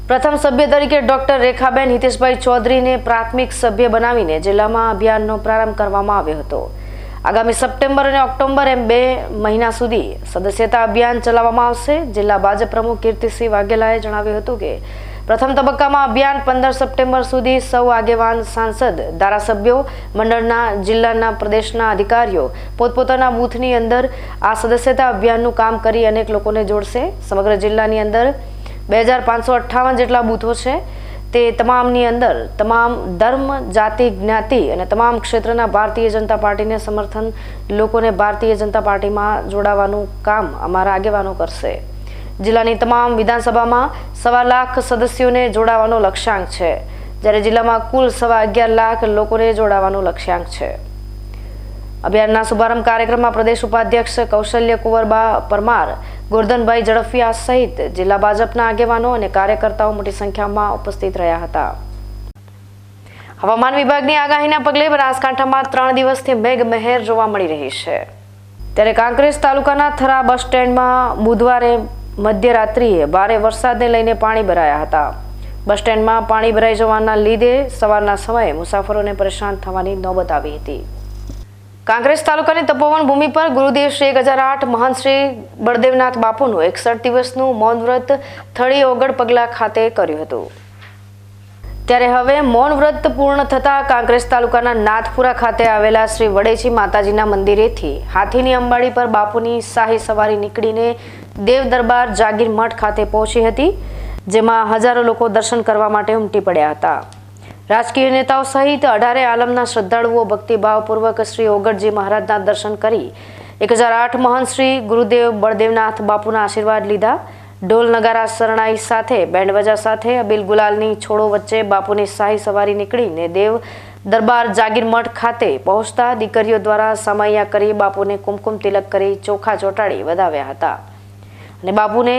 S2: પ્રથમ સભ્ય તરીકે ડોક્ટર રેખાબેન હિતેશભાઈ ચૌધરીને પ્રાથમિક સભ્ય બનાવીને જિલ્લામાં અભિયાનનો પ્રારંભ કરવામાં આવ્યો હતો. આગામી સપ્ટેમ્બર અને ઓક્ટોબર એમ 2 મહિના સુધી સદસ્યતા અભિયાન ચલાવવામાં આવશે. જિલ્લા ભાજપ પ્રમુખ કીર્તિસિંહ વાઘેલાએ જણાવ્યું હતું કે પ્રથમ તબક્કામાં અભિયાન 15 સપ્ટેમ્બર સુધી સૌ આગેવાન, સાંસદ, ધારાસભ્યો, મંડળના, જિલ્લાના, પ્રદેશના અધિકારીઓ પોતપોતાના બૂથની અંદર આ સદસ્યતા અભિયાનનું કામ કરી અનેક લોકોને જોડશે. સમગ્ર જિલ્લાની અંદર 2558 જેટલા બૂથો છે. તે તમામની અંદર તમામ ધર્મ, જાતિ, જ્ઞાતિ અને તમામ ક્ષેત્રના ભારતીય જનતા પાર્ટીને સમર્થન લોકોને ભારતીય જનતા પાર્ટીમાં જોડાવાનું કામ અમારા આગેવાનો કરશે. જિલ્લાની તમામ વિધાનસભામાં 1.25 લાખ સદસ્યોને જોડાવાનો લક્ષ્યાંક છે, જ્યારે જિલ્લામાં કુલ 11.25 લાખ લોકોને જોડાવાનો લક્ષ્યાંક છે. અભિયાનના શુભારંભ કાર્યક્રમમાં પ્રદેશ ઉપાધ્યક્ષ કૌશલ્ય કુંવરબા પરમાર, ગોરધનભાઈ ઝડફિયા સહિત જિલ્લા ભાજપના આગેવાનો અને કાર્યકર્તાઓ મોટી સંખ્યામાં ઉપસ્થિત રહ્યા હતા. હવામાન વિભાગની આગાહીના પગલે બનાસકાંઠામાં 3 દિવસથી મેઘમહેર જોવા મળી રહી છે. ત્યારે કાંકરેજ તાલુકાના થરા બસ સ્ટેન્ડમાં બુધવારે મધ્યરાત્રિએ ભારે વરસાદને લઈને પાણી ભરાયા હતા. બસ સ્ટેન્ડમાં પાણી ભરાઈ જવાના લીધે સવારના સમયે મુસાફરોને પરેશાન થવાની નોબત આવી હતી. કાંકરેજ તાલુકાની તપોવન ભૂમિ પર ગુરુદેવ શ્રી 1008 મહંત શ્રી બળદેવનાથ બાપુનું 61 દિવસનું મૌન વ્રત થળી ઓગળ પગલા ખાતે કર્યું હતું. ત્યારે હવે મૌન વ્રત પૂર્ણ થતા કાંકરેજ તાલુકાના નાથપુરા ખાતે આવેલા શ્રી વડેચી માતાજીના મંદિરેથી હાથીની અંબાડી પર બાપુની શાહી સવારી નીકળીને દેવ દરબાર જાગીર મઠ ખાતે પહોંચી હતી, જેમાં હજારો લોકો દર્શન કરવા માટે ઉમટી પડ્યા હતા. રાજકીય નેતાઓ સહિત 18 આલમના શ્રદ્ધાળુઓ ભક્તિભાવપૂર્વક શ્રી ઓગળજી મહારાજના દર્શન કરી 1008 મહંત શ્રી ગુરુદેવ બળદેવનાથ બાપુના આશીર્વાદ લીધા. ઢોલ નગારા શરણાઈ સાથે બેન્ડવજા સાથે અબીલ ગુલાલની છોડો વચ્ચે બાપુની શાહી સવારી નીકળીને દેવ દરબાર જાગીર મઠ ખાતે પહોંચતા દીકરીઓ દ્વારા સમૈયા કરી બાપુને કુમકુમ તિલક કરી ચોખા ચોટાડી વધાવ્યા હતા અને બાપુને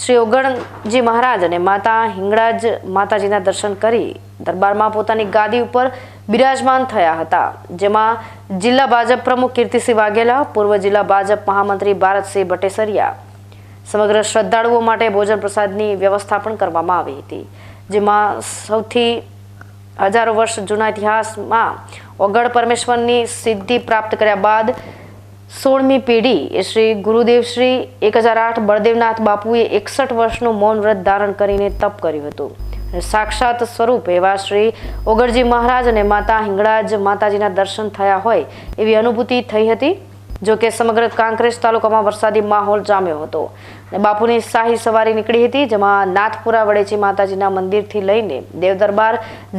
S2: શ્રી ઓગણજી મહારાજ અને માતા હિંગળાજ માતાજીના દર્શન કરી દરબારમાં પોતાની ગાદી ઉપર બિરાજમાન થયા હતા, જેમાં જિલ્લા ભાજપ પ્રમુખ કીર્તિસિંહ વાઘેલા, પૂર્વ જિલ્લા ભાજપ મહામંત્રી ભારતસિંહ ભટ્ટેસરિયા સમગ્ર શ્રદ્ધાળુઓ માટે ભોજન પ્રસાદની વ્યવસ્થા પણ કરવામાં આવી હતી, જેમાં સૌથી હજારો વર્ષ જૂના ઇતિહાસમાં ઓગળ પરમેશ્વરની સિદ્ધિ પ્રાપ્ત કર્યા બાદ 16મી પેઢી એ શ્રી ગુરુદેવ શ્રી 1008 બળદેવનાથ બાપુએ 61 વર્ષનું મૌન વ્રત ધારણ કરીને તપ કર્યું હતું. સાક્ષાત સ્વરૂપ એવા શ્રી ઓગળજી મહારાજ અને માતા હિંગળાજ માતાજીના દર્શન થયા હોય એવી અનુભૂતિ થઈ હતી. જો કે સમગ્ર કાંકરેજ તાલુકામાં વરસાદી માહોલ જામ્યો હતો અને બાપુની શાહી સવારી નીકળી હતી, જેમાં નાથપુરા વડેચી માતાજીના મંદિરથી લઈને દેવદરબાર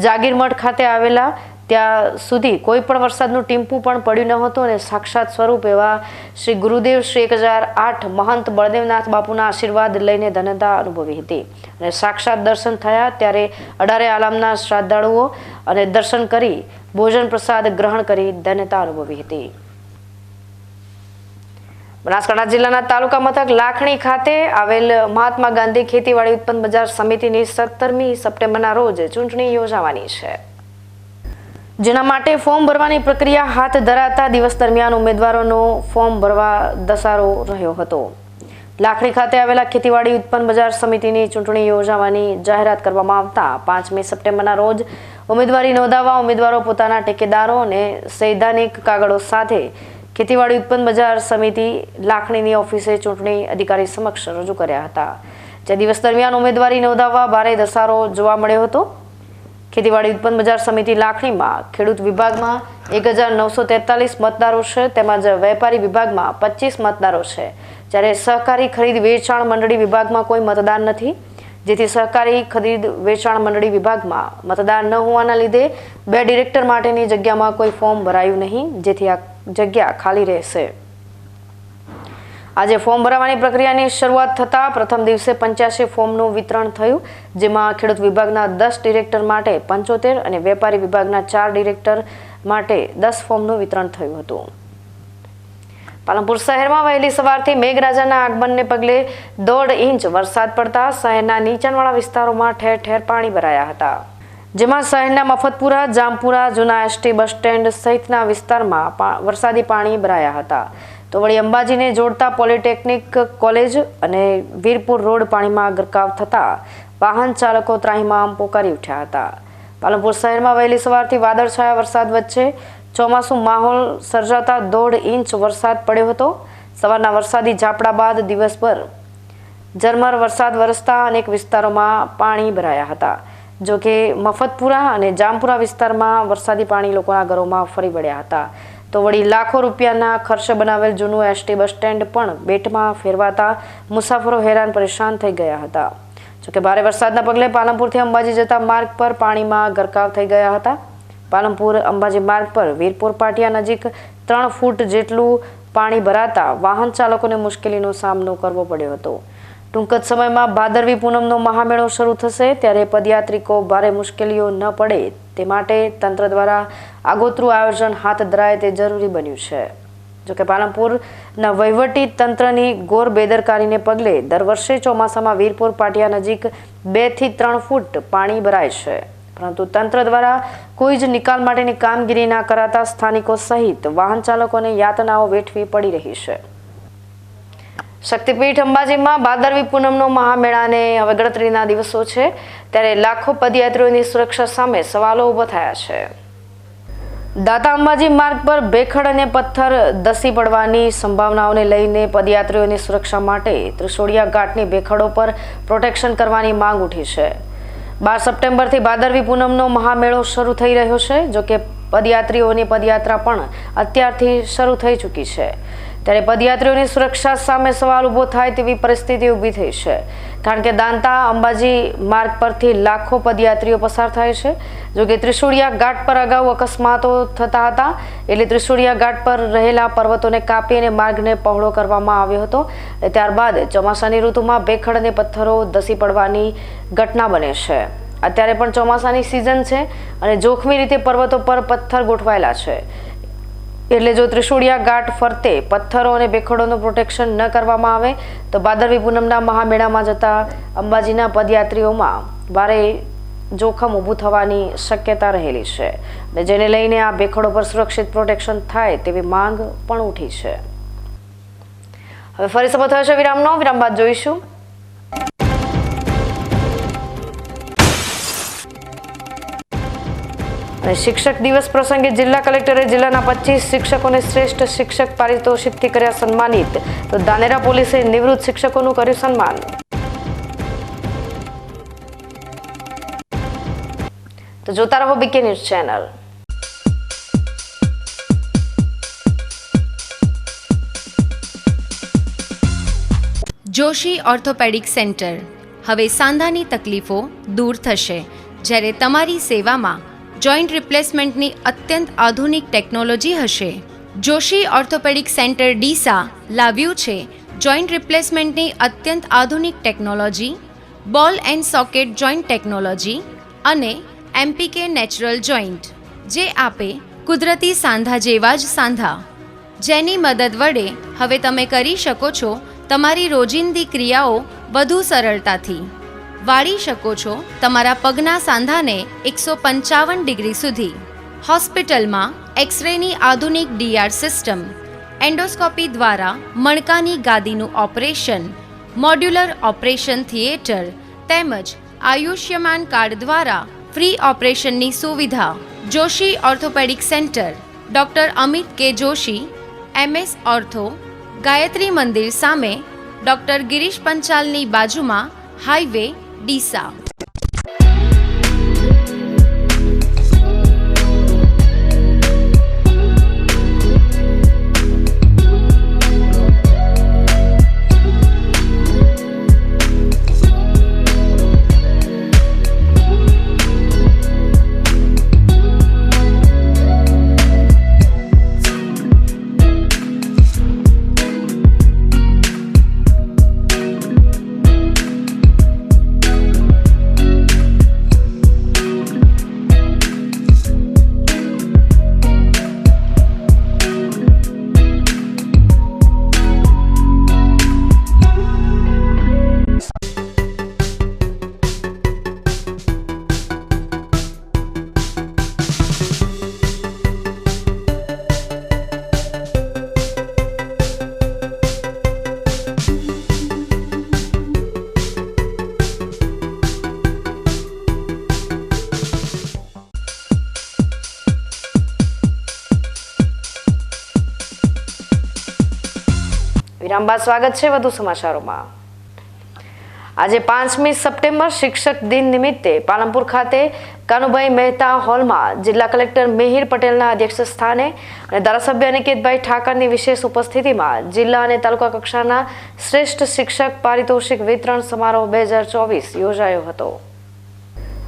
S2: જાગીર મઠ ખાતે આવેલા ત્યાં સુધી કોઈ પણ વરસાદનું ટીમ્પું પણ પડ્યું ન હતું અને સાક્ષાત સ્વરૂપ એવા શ્રી ગુરુદેવ શ્રી 1008 મહંત બળદેવનાથ બાપુના આશીર્વાદ લઈને ધન્યતા અનુભવી હતી અને સાક્ષાત દર્શન થયા. ત્યારે 18 આલમના શ્રદ્ધાળુઓ અને દર્શન કરી ભોજન પ્રસાદ ગ્રહણ કરી ધન્યતા અનુભવી હતી. બનાસકાંઠા જિલ્લાના તાલુકા મથક લાખણી ખાતે આવેલ મહાત્મા ગાંધી ખેતીવાડી ઉત્પન્ન બજાર સમિતિની 17મી સપ્ટેમ્બરના રોજ ચૂંટણી યોજાવાની છે, જેના માટે ફોર્મ ભરવાની પ્રક્રિયા હાથ ધરાતા દિવસ દરમિયાન ઉમેદવારોનો ફોર્મ ભરવા ધસારો રહ્યો હતો. લાખણી ખાતે આવેલા ખેતીવાડી ઉત્પન્ન બજાર સમિતિની ચૂંટણી યોજાવાની જાહેરાત કરવામાં આવતા 5મી સપ્ટેમ્બરના રોજ ઉમેદવારી નોંધાવવા ઉમેદવારો પોતાના ટેકેદારો અને સૈદ્ધાંતિક કાગળો સાથે ખેતીવાડી ઉત્પન્ન બજાર સમિતિ લાખણીની ઓફિસે ચૂંટણી અધિકારી સમક્ષ રજૂ કર્યા હતા, જે દિવસ દરમિયાન ઉમેદવારી નોંધાવવા ભારે ધસારો જોવા મળ્યો હતો. ખેતીવાડી ઉત્પન્ન બજાર સમિતિ લાખણીમાં ખેડૂત વિભાગમાં 1943 મતદારો છે, તેમજ વેપારી વિભાગમાં 25 મતદારો છે, જ્યારે સહકારી ખરીદ વેચાણ મંડળી વિભાગમાં કોઈ મતદાર નથી, જેથી સહકારી ખરીદ વેચાણ મંડળી વિભાગમાં મતદાર ન હોવાના લીધે 2 ડિરેક્ટર માટેની જગ્યામાં કોઈ ફોર્મ ભરાયું નહીં, જેથી આ જગ્યા ખાલી રહેશે. આજે ફોર્મ ભરવાની પ્રક્રિયાની શરૂઆત થતાં પ્રથમ દિવસે 85 ફોર્મનું વિતરણ થયું, જેમાં ખેડૂત વિભાગના 10 ડિરેક્ટર માટે 75 અને વેપારી વિભાગના 4 ડિરેક્ટર માટે 10 ફોર્મનું વિતરણ થયું હતું. પાલનપુર શહેરમાં વહેલી સવારથી મેઘરાજાના આગમનને પગલે 1.5 ઇંચ વરસાદ પડતા શહેરના નીચાણવાળા વિસ્તારોમાં ઠેર ઠેર પાણી ભરાયા હતા, જેમાં શહેરના મફતપુરા, જામપુરા, જૂના એસટી બસ સ્ટેન્ડ સહિતના વિસ્તારમાં વરસાદી પાણી ભરાયા હતા. તો વળી અંબાજીને જોડતા પોલિટેકનિક કોલેજ અને વીરપુર રોડ પાણીમાં ગરકાવ થતા વાહન ચાલકો ત્રાહિમામ પોકારી ઉઠ્યા હતા. પાલનપુર શહેરમાં વહેલી સવારથી વાદળછાયા વરસાદ વચ્ચે ચોમાસું માહોલ સર્જાતા 1.5 ઇંચ વરસાદ પડ્યો હતો. સવારના વરસાદી ઝાપડા બાદ દિવસભર ઝરમર વરસાદ વરસતા અનેક વિસ્તારોમાં પાણી ભરાયા હતા. જોકે મફતપુરા અને જામપુરા વિસ્તારમાં વરસાદી પાણી લોકોના ઘરોમાં ફરી વળ્યા હતા. તો વળી લાખો રૂપિયાના ખર્ચે બનાવેલ જૂનું એસટી બસ સ્ટેન્ડ પણ બેટમાં ફેરવાતા મુસાફરો હેરાન પરેશાન થઈ ગયા હતા. જોકે ભારે વરસાદના પગલે પાલનપુરથી અંબાજી જતા માર્ગ પર પાણીમાં ગરકાવ થઈ ગયા હતા. પાલનપુર અંબાજી માર્ગ પર વીરપુર પાટિયા નજીક 3 ફૂટ જેટલું પાણી ભરાતા વાહન ચાલકોને મુશ્કેલીનો સામનો કરવો પડ્યો હતો. ટૂંક જ સમયમાં ભાદરવી પૂનમનો મહામેળો શરૂ થશે, ત્યારે પદયાત્રિકો ભારે મુશ્કેલીઓ ન પડે તે માટે તંત્ર દ્વારા આગોતરું આયોજન હાથ ધરાય તે જરૂરી બન્યું છે. જોકે પાલનપુરના વહીવટી તંત્રની ઘોર બેદરકારીને પગલે દર વર્ષે ચોમાસામાં વીરપુર પાટિયા નજીક 2 થી 3 ફૂટ પાણી ભરાય છે, પરંતુ તંત્ર દ્વારા કોઈ જ નિકાલ માટેની કામગીરી ના કરાતા સ્થાનિકો સહિત વાહન ચાલકોને યાતનાઓ વેઠવી પડી રહી છે. શક્તિપીઠ અંબાજીમાં ભાદરવી પૂનમનો મહામેળાને હવે ગણતરીના દિવસો છે, ત્યારે લાખો પદયાત્રીઓની સુરક્ષા સામે સવાલો ઊભા થયા છે. દાતા અંબાજી માર્ગ પર ભેખડ અને પથ્થર ધસી પડવાની સંભાવનાઓને લઈને પદયાત્રીઓની સુરક્ષા માટે ત્રિશોળિયા ઘાટની ભેખડો પર પ્રોટેક્શન કરવાની માંગ ઉઠી છે. 12 સપ્ટેમ્બરથી ભાદરવી પૂનમનો મહામેળો શરૂ થઈ રહ્યો છે. જોકે પદયાત્રીઓની પદયાત્રા પણ અત્યારથી શરૂ થઈ ચૂકી છે, ત્યારે પદયાત્રીઓની સુરક્ષા સામે સવાલ ઊભો થાય તેવી પરિસ્થિતિ ઊભી થઈ છે. કારણ કે દાંતા અંબાજી માર્ગ પરથી લાખો પદયાત્રીઓ પસાર થાય છે. જોકે ત્રિશૂળિયા ઘાટ પર અગાઉ અકસ્માતો થતા હતા, એટલે ત્રિશૂળિયા ઘાટ પર રહેલા પર્વતોને કાપી અને માર્ગને પહોળો કરવામાં આવ્યો હતો. ત્યારબાદ ચોમાસાની ઋતુમાં ભેખડ અને પથ્થરો ધસી પડવાની ઘટના બને છે. અત્યારે પણ ચોમાસાની સિઝન છે અને જોખમી રીતે પર્વતો પર પથ્થર ગોઠવાયેલા છે, એટલે જો ત્રિશૂળિયા ઘાટ ફરતે પથ્થરો અને ભેખડોનું પ્રોટેક્શન ન કરવામાં આવે તો ભાદરવી પૂનમના મહામેળામાં જતા અંબાજીના પદયાત્રીઓમાં ભારે જોખમ ઊભું થવાની શક્યતા રહેલી છે, અને જેને લઈને આ ભેખડો પર સુરક્ષિત પ્રોટેક્શન થાય તેવી માંગ પણ ઉઠી છે. હવે ફરી સમય થયો છે વિરામનો. વિરામ બાદ જોઈશું. શિક્ષક દિવસ પ્રસંગે જિલ્લા કલેક્ટરે જિલ્લાના 25 શિક્ષકોને શ્રેષ્ઠ શિક્ષક પારિતોષિકથી કર્યા સન્માનિત, તો ધાનેરા પોલીસે નિવૃત્ત શિક્ષકોનું કર્યું સન્માન. તો જોતા રહો BK news channel.
S18: Joshi orthopaedic centre. હવે સાંધાની તકલીફો દૂર થશે, જ્યારે તમારી સેવામાં જોઈન્ટ રિપ્લેસમેન્ટની અત્યંત આધુનિક ટેકનોલોજી હશે. જોશી ઓર્થોપેડિક સેન્ટર ડીસા લાવ્યું છે જોઈન્ટ રિપ્લેસમેન્ટની અત્યંત આધુનિક ટેકનોલોજી, બોલ એન્ડ સોકેટ જોઈન્ટ ટેકનોલોજી અને એમપીકે નેચરલ જોઈન્ટ, જે આપે કુદરતી સાંધા જેવા જ સાંધા, જેની મદદ વડે હવે તમે કરી શકો છો તમારી રોજિંદી ક્રિયાઓ વધુ સરળતાથી. વાળી શકો છો તમારા પગના સાંધાને 155 ડિગ્રી સુધી. હોસ્પિટલમાં એક્સરેની આધુનિક ડીઆર સિસ્ટમ, એન્ડોસ્કોપી દ્વારા મણકાની ગાદીનું ઓપરેશન, મોડ્યુલર ઓપરેશન થિયેટર તેમજ આયુષ્યમાન કાર્ડ દ્વારા ફ્રી ઓપરેશનની સુવિધા. Joshi orthopaedic centre, doctor Amit કે જોશી, MS ઓર્થો, ગાયત્રી મંદિર સામે, ડૉક્ટર ગિરીશ પંચાલની બાજુમાં, હાઈવે ડીસા.
S2: વિરામ બાદ સ્વાગત છે વધુ સમાચારોમાં. આજે 5મી સપ્ટેમ્બર શિક્ષક દિન નિમિત્તે પાલનપુર ખાતે કાનુભાઈ મહેતા હોલમાં જિલ્લા કલેક્ટર મિહિર પટેલના અધ્યક્ષ સ્થાને અને ધારાસભ્ય અનિકેતભાઈ ઠાકરની વિશેષ ઉપસ્થિતિમાં જિલ્લા અને તાલુકા કક્ષાના શ્રેષ્ઠ શિક્ષક પારિતોષિક વિતરણ સમારોહ 2024 યોજાયો હતો.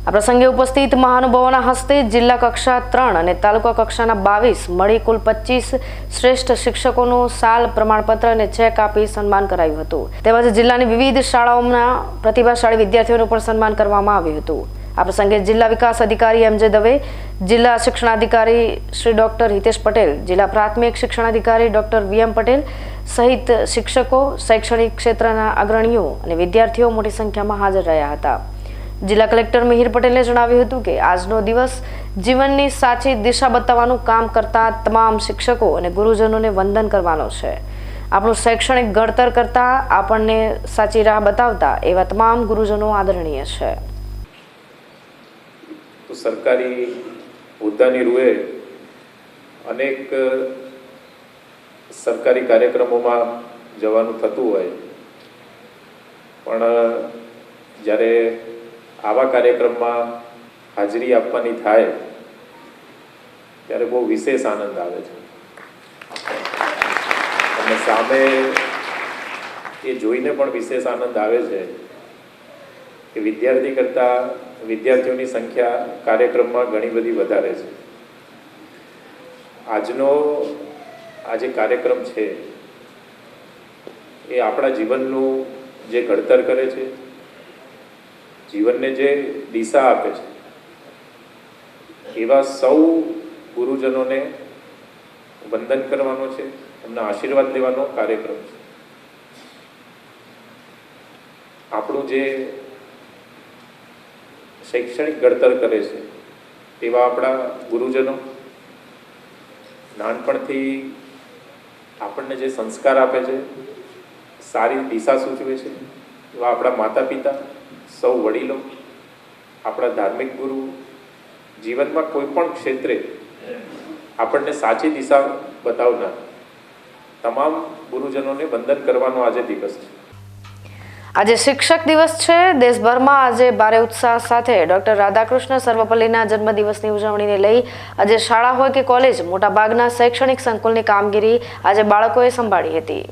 S2: આ પ્રસંગે ઉપસ્થિત મહાનુભાવોના હસ્તે જિલ્લા કક્ષા 3 અને તાલુકા કક્ષાના 22 મળી કુલ 25 શ્રેષ્ઠ શિક્ષકોનું સાલ, પ્રમાણપત્ર અને ચેક આપી સન્માન કરાયું હતું. તેમજ જિલ્લાની વિવિધ શાળાઓના પ્રતિભાશાળી વિદ્યાર્થીઓનું પણ સન્માન કરવામાં આવ્યું હતું. આ પ્રસંગે જિલ્લા વિકાસ અધિકારી એમ.જે. દવે, જિલ્લા શિક્ષણાધિકારી શ્રી ડોક્ટર હિતેશ પટેલ, જિલ્લા પ્રાથમિક શિક્ષણાધિકારી ડોક્ટર વી.એમ. પટેલ સહિત શિક્ષકો, શૈક્ષણિક ક્ષેત્રના અગ્રણીઓ અને વિદ્યાર્થીઓ મોટી સંખ્યામાં હાજર રહ્યા હતા. જિલ્લા કલેક્ટર મિહિર પટેલે જણાવ્યું હતું કે આજનો દિવસ જીવનની સાચી દિશા બતાવવાનું કામ કરતા તમામ શિક્ષકો અને ગુરુજનોને વંદન કરવાનો છે. આપણું શૈક્ષણિક ઘડતર કરતા આપણને સાચી રાહ બતાવતા એવા તમામ ગુરુજનો આદરણીય છે.
S19: તો સરકારી હોદ્દાની રૂએ અનેક સરકારી કાર્યક્રમોમાં જવાનું થતું હોય, પણ જ્યારે આવા કાર્યક્રમમાં હાજરી આપવાની થાય ત્યારે બહુ વિશેષ આનંદ આવે છે. અને સામે એ જોઈને પણ વિશેષ આનંદ આવે છે કે વિદ્યાર્થી કરતાં વિદ્યાર્થીઓની સંખ્યા કાર્યક્રમમાં ઘણી બધી વધારે છે. આ જે કાર્યક્રમ છે એ આપણા જીવનનું જે ઘડતર કરે છે, જીવનને જે દિશા આપે છે, એવા સૌ ગુરુજનોને વંદન કરવાનો છે, એમના આશીર્વાદ લેવાનો કાર્યક્રમ છે. આપણું જે શૈક્ષણિક ઘડતર કરે છે તેવા આપણા ગુરુજનો, નાનપણથી આપણને જે સંસ્કાર આપે છે, સારી દિશા સૂચવે છે, એવા આપણા માતા પિતા, સૌ વડીલો, આપણા ધાર્મિક ગુરુ, જીવનમાં કોઈ પણ ક્ષેત્રે આપણને સાચી દિશા બતાવનાર તમામ ગુરુજનોને વંદન કરવાનો આજે દિવસ છે.
S2: આજે શિક્ષક દિવસ છે. દેશભરમાં આજે ભારે ઉત્સાહ સાથે ડોક્ટર રાધાકૃષ્ણ સર્વપલ્લીના જન્મદિવસની ઉજવણીને લઈ આજે શાળા હોય કે કોલેજ, મોટાભાગના શૈક્ષણિક સંકુલની કામગીરી આજે બાળકોએ સંભાળી હતી.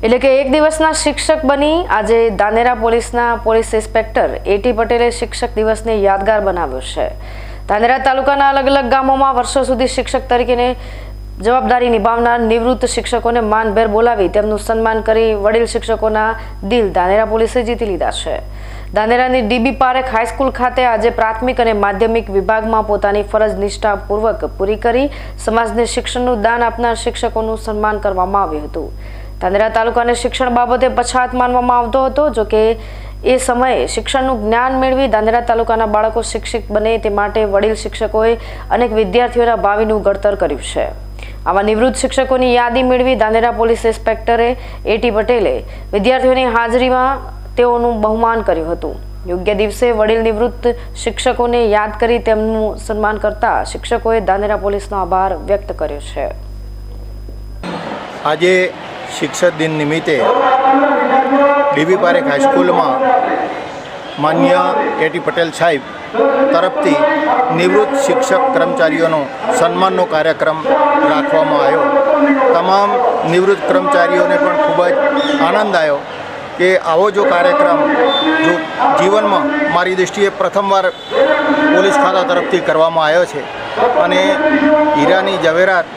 S2: એટલે કે એક દિવસના શિક્ષક બની આજે ધાનેરા પોલીસના પોલીસ ઇન્સ્પેક્ટર એ.ટી. પટેલે શિક્ષક દિવસને યાદગાર બનાવ્યો છે. ધાનેરા તાલુકાના અલગ અલગ ગામોમાં વર્ષો સુધી શિક્ષક તરીકેને જવાબદારી નિભાવનાર નિવૃત્ત શિક્ષકોને માનભેર બોલાવી તેમનું સન્માન કરી વડીલ શિક્ષકોના દિલ ધાનેરા પોલીસે જીતી લીધા છે. ધાનેરાની ડીબી પારેખ હાઈસ્કૂલ ખાતે આજે પ્રાથમિક અને માધ્યમિક વિભાગમાં પોતાની ફરજ નિષ્ઠાપૂર્વક પૂરી કરી સમાજને શિક્ષણનું દાન આપનાર શિક્ષકોનું સન્માન કરવામાં આવ્યું હતું. ધાનેરા તાલુકાને શિક્ષણ બાબતે પછાત માનવામાં આવતો હતો, જોકે એ સમયે શિક્ષણનું જ્ઞાન મેળવી ધાનેરા તાલુકાના બાળકો શિક્ષિત બને તે માટે વડીલ શિક્ષકોએ અનેક વિદ્યાર્થીઓના ભાવિનું ઘડતર કર્યું છે. આવા નિવૃત્ત શિક્ષકોની યાદી મેળવી ધાનેરા પોલીસ ઇન્સ્પેક્ટરે એ.ટી. પટેલે વિદ્યાર્થીઓની હાજરીમાં તેઓનું બહુમાન કર્યું હતું. યોગ્ય દિવસે વડીલ નિવૃત્ત શિક્ષકોને યાદ કરી તેમનું સન્માન કરતા શિક્ષકોએ ધાનેરા પોલીસનો આભાર વ્યક્ત કર્યો છે.
S20: આજે શિક્ષક દિન નિમિત્તે
S12: ડીબી પારેખ હાઈસ્કૂલમાં માન્ય એટી પટેલ સાહેબ તરફથી નિવૃત્ત શિક્ષક કર્મચારીઓનો સન્માનનો કાર્યક્રમ રાખવામાં આવ્યો. તમામ નિવૃત્ત કર્મચારીઓને પણ ખૂબ જ આનંદ આવ્યો કે આવો જો કાર્યક્રમ જો જીવનમાં મારી દૃષ્ટિએ પ્રથમવાર પોલીસ ખાતા તરફથી કરવામાં આવ્યો છે અને હીરાની જવેરાત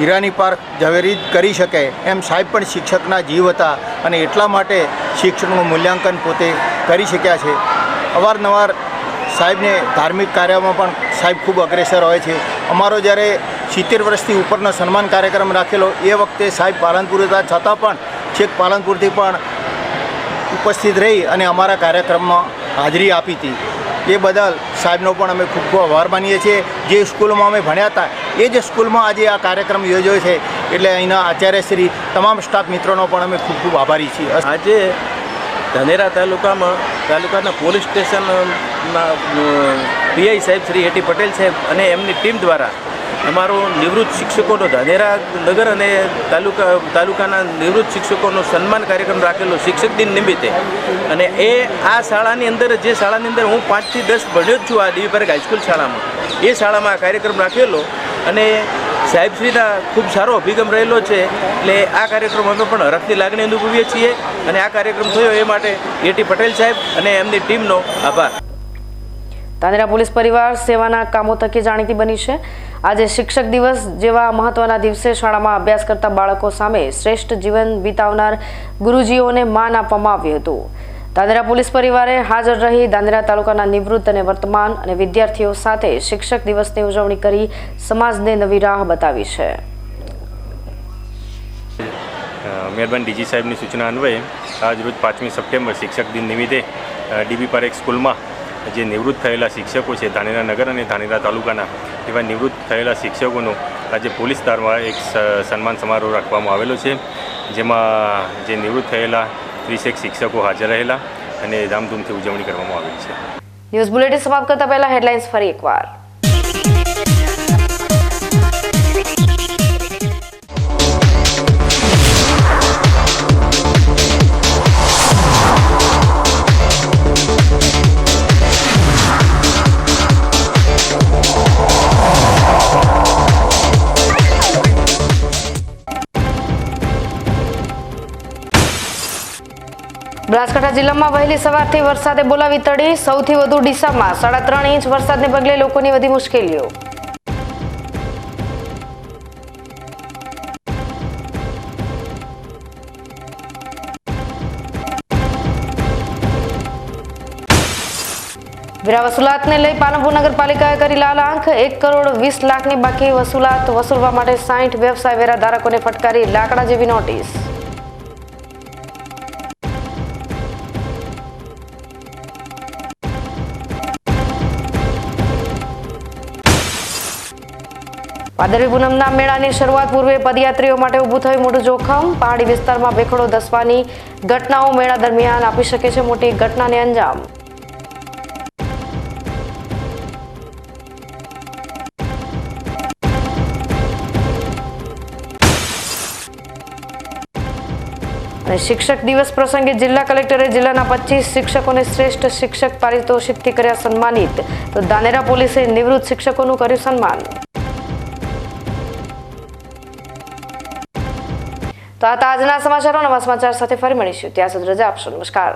S12: હીરાની પાર ઝવેરીત કરી શકે એમ સાહેબ પણ શિક્ષકના જીવ હતા અને એટલા માટે શિક્ષકનું મૂલ્યાંકન પોતે કરી શક્યા છે. અવારનવાર સાહેબને ધાર્મિક કાર્યમાં પણ સાહેબ ખૂબ અગ્રેસર હોય છે. અમારો જ્યારે 70 વર્ષથી ઉપરનો સન્માન કાર્યક્રમ રાખેલો એ વખતે સાહેબ પાલનપુર હતા છતાં પણ છેક પાલનપુરથી પણ ઉપસ્થિત રહી અને અમારા કાર્યક્રમમાં હાજરી આપી હતી. એ બદલ સાહેબનો પણ અમે ખૂબ ખૂબ આભાર માનીએ છીએ. જે સ્કૂલમાં અમે ભણ્યા હતા એ જ સ્કૂલમાં આજે આ કાર્યક્રમ યોજાયો છે એટલે અહીંના આચાર્યશ્રી તમામ સ્ટાફ મિત્રોનો પણ અમે ખૂબ ખૂબ આભારી છીએ.
S20: આજે ધાનેરા તાલુકાના પોલીસ સ્ટેશનના પીઆઈ સાહેબ શ્રી એટી પટેલ સાહેબ અને એમની ટીમ દ્વારા અમારું નિવૃત્ત શિક્ષકોનો ધાનેરા નગર અને તાલુકાના નિવૃત્ત શિક્ષકોનો સન્માન કાર્યક્રમ રાખેલો શિક્ષક દિન નિમિત્તે. અને એ આ શાળાની અંદર જે શાળાની અંદર હું 5 થી 10 ભણ્યો જ છું, આ ડીબી પારેખ હાઈસ્કૂલ શાળામાં, એ શાળામાં આ કાર્યક્રમ રાખેલો અને સાહેબશ્રીના ખૂબ સારો અભિગમ રહેલો છે. એટલે આ કાર્યક્રમ અમે પણ હરખની લાગણી અનુભવીએ છીએ અને આ કાર્યક્રમ થયો એ માટે એટી પટેલ સાહેબ અને એમની ટીમનો આભાર.
S2: ધાનેરા પોલીસ પરિવાર સેવાના કામો થકી જાણીતી બની છે. આજે શિક્ષક દિવસ જેવા મહત્વના દિવસે શાળામાં અભ્યાસ કરતા બાળકો સામે શ્રેષ્ઠ જીવન વિતાવનાર ગુરુજીઓને માન આપવામાં આવ્યું હતું. ધાનેરા પોલીસ પરિવારે હાજર રહી ધાનેરા તાલુકાના નિવૃત્ત અને વર્તમાન અને વિદ્યાર્થીઓ સાથે શિક્ષક દિવસની ઉજવણી કરી સમાજને નવી રાહ બતાવી છે.
S21: મહેરબાન ડીજી સાહેબની સૂચના અન્વયે આજ રોજ 5મી સપ્ટેમ્બર શિક્ષક દિન નિમિત્તે ડીબી પારેખ સ્કૂલમાં જે નિવૃત્ત થયેલા શિક્ષકો છે ધાનેરા નગર અને ધાનેરા તાલુકાના એવા નિવૃત્ત થયેલા શિક્ષકોનો આજે પોલીસ દ્વારા એક સન્માન સમારોહ રાખવામાં આવેલો છે, જેમાં જે નિવૃત્ત થયેલા 30 શિક્ષકો હાજર રહેલા અને ધામધૂમથી ઉજવણી કરવામાં આવેલી છે.
S2: ન્યૂઝ બુલેટિન સમાપ્ત કરતા પહેલા હેડલાઇન્સ ફરી એકવાર. બનાસકાંઠા જિલ્લામાં વહેલી સવારથી વરસાદે બોલાવી તડી. સૌથી વધુ ડીસામાં 3.5 ઇંચ વરસાદને પગલે લોકોની વધી મુશ્કેલીઓ. વેરા વસૂલાતને લઈ પાલનપુર નગરપાલિકાએ કરી લાલ આંખ. 1,20,00,000ની બાકી વસૂલાત વસૂલવા માટે 60 વ્યવસાય વેરા ધારકોને ફટકારી લાકડા જેવી નોટિસ. ભાદરવી પૂનમના મેળાની શરૂઆત પૂર્વે પદયાત્રીઓ માટે ઊભું થયું મોટું જોખમ. પહાડી વિસ્તારમાં ભેખડો ધસવાની ઘટનાઓ મેળા દરમિયાન આપી શકે છે મોટી ઘટનાને અંજામ. અને શિક્ષક દિવસ પ્રસંગે જિલ્લા કલેક્ટરે જિલ્લાના 25 શિક્ષકોને શ્રેષ્ઠ શિક્ષક પારિતોષિકથી કર્યા સન્માનિત. તો ધાનેરા પોલીસે નિવૃત્ત શિક્ષકોનું કર્યું સન્માન. તો આ આજના સમાચારો. નવા સમાચાર સાથે ફરી મળીશું. ત્યાં સુધી રજા આપશો. નમસ્કાર.